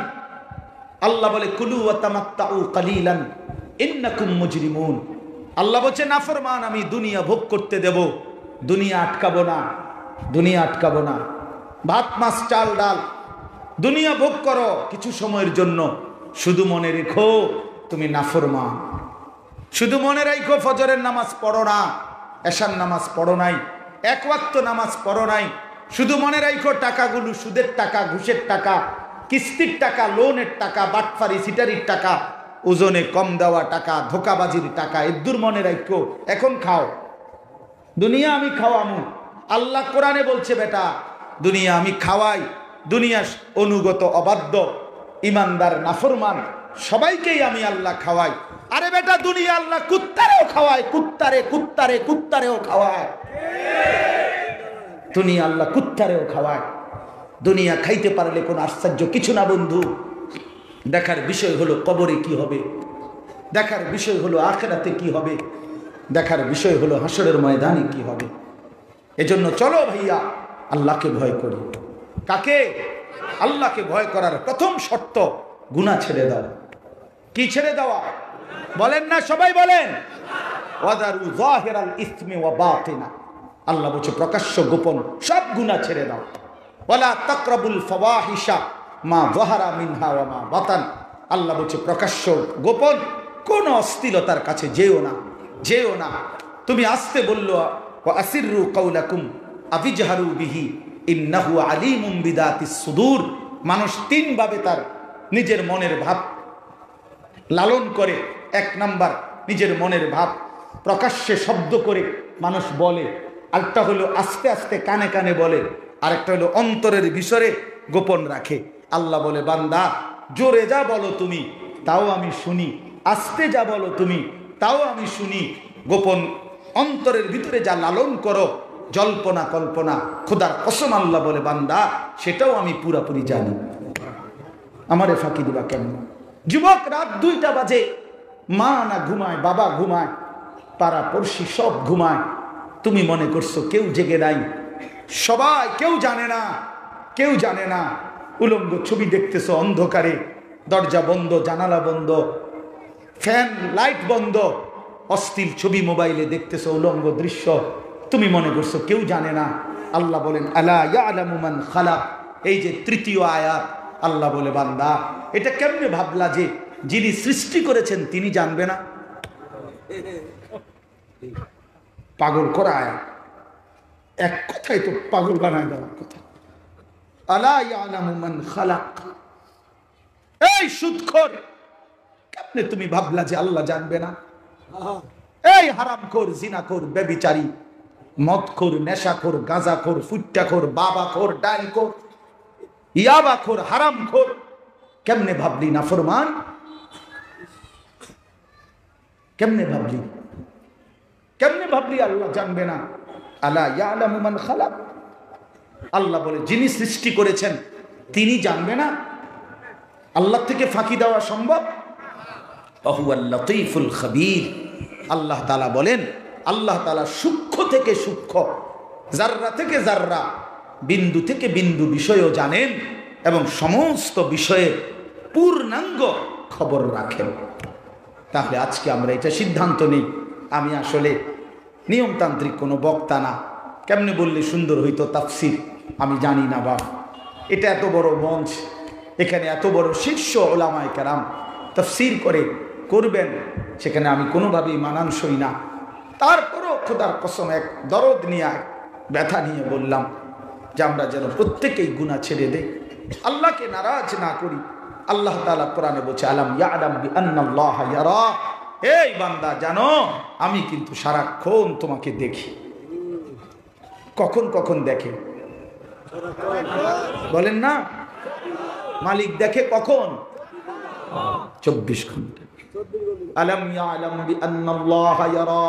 আল্লাহ বলে, কুলু ওয়া তামাত্তাউ কালিলান ইন্নাকুম মুজরিমুন। আল্লাহ বলছে, নাফরমান, আমি দুনিয়া ভোগ করতে দেব, দুনিয়া আটকাবো না, দুনিয়া আটকাবো না। ভাত মাছ চাল ডাল দুনিয়া ভোগ করো কিছু সময়ের জন্য, শুধু মনে রেখো তুমি নাফরমান। শুধু মনে রাখো, ফজরের নামাজ পড়ো না, এশার নামাজ পড়ো নাই, এক ওয়াক্ত নামাজ পড়ো নাই। শুধু মনে রাখো, টাকাগুলো সুদের টাকা, ঘুষের টাকা, কিস্তির টাকা, লোনের টাকা, বাটফারি সিটারির টাকা, ওজনে কম দেওয়া টাকা, ধোকাবাজির টাকা, এদ্দুর মনে রাখো। এখন খাও, দুনিয়া আমি খাওয়ামু। আল্লাহ কোরআনে বলছে, বেটা দুনিয়া আমি খাওয়াই। দুনিয়া অনুগত অবাধ্য ইমানদার নাফরমান সবাইকেই আমি আল্লাহ খাওয়াই। আরে বেটা, দুনিয়া আল্লাহ কুত্তারেও খাওয়ায়, কুত্তারে কুত্তারে কুত্তারেও খাওয়ায়। দুনিয়া আল্লাহ কুত্তারেও খাওয়ায়। দুনিয়া খাইতে পারলে কোনো আশ্চর্য কিছু না বন্ধু। দেখার বিষয় হলো কবরে কি হবে, দেখার বিষয় হলো আখিরাতে কি হবে, দেখার বিষয় হলো হাসরের ময়দানে কি হবে। এজন্য চলো ভাইয়া, আল্লাহকে ভয় করি। কাকে? আল্লাহকে ভয় করার প্রথম শর্ত, গুনাহ ছেড়ে দাও। কি ছেড়ে দেওয়া? বলেন না, সবাই বলেন। ওয়াদারু যাহিরাল ইসমি ওয়া বাতিনা। আল্লাহ বলছে, প্রকাশ্য গোপন সব গুনাহ ছেড়ে দাও। ওয়ালা তাকরাবুল ফাওয়াহিশা মা যাহারা মিনহা ওয়া মা বাতান। আল্লাহ বলছে, প্রকাশ্য গোপন কোন অশ্লীলতার কাছে যেও না, যেও না। তুমি আসতে বললো, ওয়া আসিররু কাওলাকুম আবিজহারু বিহি ইন্নাহু আলিমুম বিদাতিস সুদূর। মানুষ তিন ভাবে তার নিজের মনের ভাব লালন করে। এক নাম্বার নিজের মনের ভাব প্রকাশ্যে শব্দ করে মানুষ বলে, আরেকটা হলো আস্তে আস্তে কানে কানে বলে, আরেকটা হলো অন্তরের বিষয়ে গোপন রাখে। আল্লাহ বলে, বান্দা জোরে যা বলো তুমি তাও আমি শুনি, আস্তে যা বলো তুমি তাও আমি শুনি, গোপন অন্তরের ভিতরে যা লালন করো জল্পনা কল্পনা, খোদার কসম আল্লাহ বলে বান্দা সেটাও আমি পুরাপুরি জানি। আমারে ফাঁকি দিবা কেন? যুবক, রাত 2টা বাজে, মা না ঘুমায়, বাবা ঘুমায়, পাড়া পড়শি সব ঘুমায়, তুমি মনে করছো কেউ জেগে নাই। সবাই, কেউ জানে না, কেউ জানে না। উলঙ্গ ছবি দেখতেছো অন্ধকারে, দরজা বন্ধ, জানালা বন্ধ, ফ্যান লাইট বন্ধ, অস্থির ছবি মোবাইলে দেখতেছো, উলঙ্গ দৃশ্য, তুমি মনে করছো কেউ জানে না। আল্লাহ বলেন আলা ইয়ালামু মান খালাক। এই যে তৃতীয় আয়াত, আল্লাহ বলে বান্দা এটা কেমনে ভাবলা যে যিনি সৃষ্টি করেছেন তিনি জানবে না? পাগল করা আয়াত, এক কথাই তো পাগল বানায় দেওয়ার কথা। আলা ইয়ালামু মান খালাক। এই সুদখোর, কেমনে তুমি ভাবলা যে আল্লাহ জানবে না? এই হারামখোর, জিনাখোর, ব্যভিচারী, মদখোর, নেশাখোর, গাঁজাখোর, ফুট্টাখোর, বাবাখোর, ডাইলখোর, ইয়াবাখোর, হারামখোর, কেমনে ভাবলি নাফরমান? কেমনে ভাবলি? কেমনে ভাবলি আল্লাহ জানবে না? আলা ইয়ালামু মান খালাক। আল্লাহ বলে যিনি সৃষ্টি করেছেন তিনি জানবে না? আল্লাহ থেকে ফাঁকি দেওয়া সম্ভব? ওহুয়াল লতীফুল খবীর। আল্লাহ তাআলা বলেন, আল্লাহ তাআলা সূক্ষ্ম থেকে সূক্ষ্ম, জাররা থেকে জাররা, বিন্দু থেকে বিন্দু বিষয়ও জানেন এবং সমস্ত বিষয়ে পূর্ণাঙ্গ খবর রাখেন। তাহলে আজকে আমরা এটা সিদ্ধান্ত নিই, আমি আসলে নিয়মতান্ত্রিক কোনো বক্তা না, কেমনে বললে সুন্দর হইতো তাফসির আমি জানি না বাপ। এটা এত বড় মঞ্চ, এখানে এত বড় শীর্ষ ওলামায়ে কেরাম তাফসির করবেন, সেখানে আমি কোনোভাবেই মানানসই না। তারপরও খোদার কসম এক দরদ নিয়ে, ব্যথা নিয়ে বললাম যে আমরা যেন প্রত্যেকেই গুনাহ ছেড়ে দেই, আল্লাহকে নারাজ না করি। আল্লাহ তাআলা কোরআনে বলছে আলাম ইয়ালাম বিআন্নাল্লাহ ইয়ারা। এই বান্দা জানো আমি কিন্তু সারাক্ষণ তোমাকে দেখি। কখন কখন দেখে বলেন না? মালিক দেখে কখন? 24 ঘন্টা। আলাম ইয়ালাম বিআন্নাল্লাহ ইয়ারা।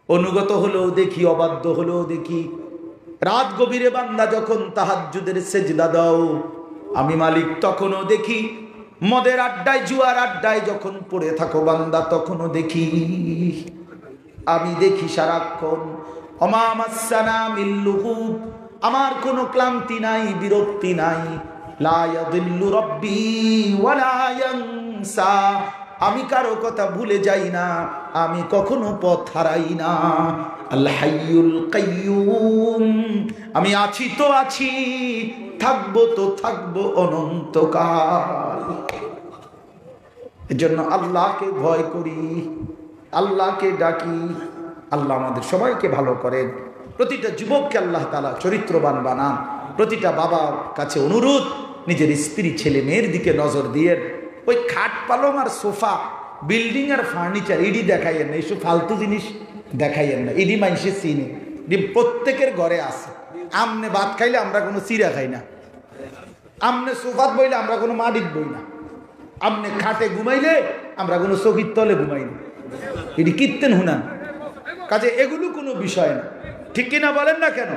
অনুগত হলেও দেখি, অবাধ্য হলেও দেখি। রাত গভীরে বান্দা যখন তাহাজ্জুদের সেজদা দাও, আমি মালিক তখনও দেখি। মদের আড্ডায়, জুয়ার আড্ডায় যখন পড়ে থাকো বান্দা তখনও দেখি। আমি দেখি সারাক্ষণ। ওমা মাসসানা মিন লুগুব, আমার কোনো ক্লান্তি নাই, বিরক্তি নাই। লা ইয়াদিল্লু রাব্বি ওয়ালা ইয়ানসা, আমি কারো কথা ভুলে যাই না, আমি কখনো পথ হারাই না। আল হাইয়ুল কাইয়ুম, আমি আছি তো আছি, থাকবো তো থাকবো অনন্তকাল। এজন্য আল্লাহকে ভয় করি, আল্লাহকে ডাকি। আল্লাহ আমাদের সবাইকে ভালো করেন। প্রতিটা যুবককে আল্লাহ তাআলা চরিত্রবান বানান। প্রতিটা বাবার কাছে অনুরোধ, নিজের স্ত্রী ছেলে মেয়ের দিকে নজর দিয়ে ওই খাট পালং আর সোফা, বিল্ডিং আর ফার্নিচার ইডি দেখাইয়েন না, এইসব ফালতু জিনিস দেখাইয়েন না। ইডি মানুষের চিনে, প্রত্যেকের ঘরে আছে। আমনে ভাত খাইলে আমরা কোনো চিরা খাই না, আমনে সোফাত বইলে আমরা কোনো মাটির বই না, আমনে খাটে ঘুমাইলে আমরা কোনো চকির তলে ঘুমাই না। এটি কীর্তেন হুনান, কাজে এগুলো কোনো বিষয় না। ঠিক কিনা বলেন না কেন?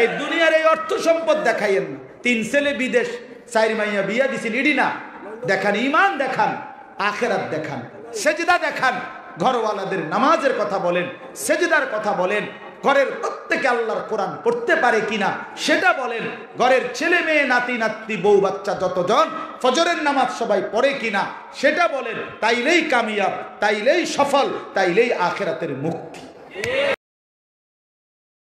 এই দুনিয়ার এই অর্থ সম্পদ দেখাইয়েন না। 3 ছেলে বিদেশ, 4 মাইয়া বিয়া দিছেন, ইডি না দেখান। ইমান দেখান, আখেরাত দেখান, সেজদা দেখান। ঘরওয়ালাদের নামাজের কথা বলেন, সেজদার কথা বলেন। ঘরের প্রত্যেকে আল্লাহর কোরআন পড়তে পারে কিনা সেটা বলেন। ঘরের ছেলে মেয়ে, নাতি নাতনি, বউ বাচ্চা যতজন ফজরের নামাজ সবাই পড়ে কিনা সেটা বলেন। তাইলেই কামিয়াব, তাইলেই সফল, তাইলেই আখেরাতের মুক্তি।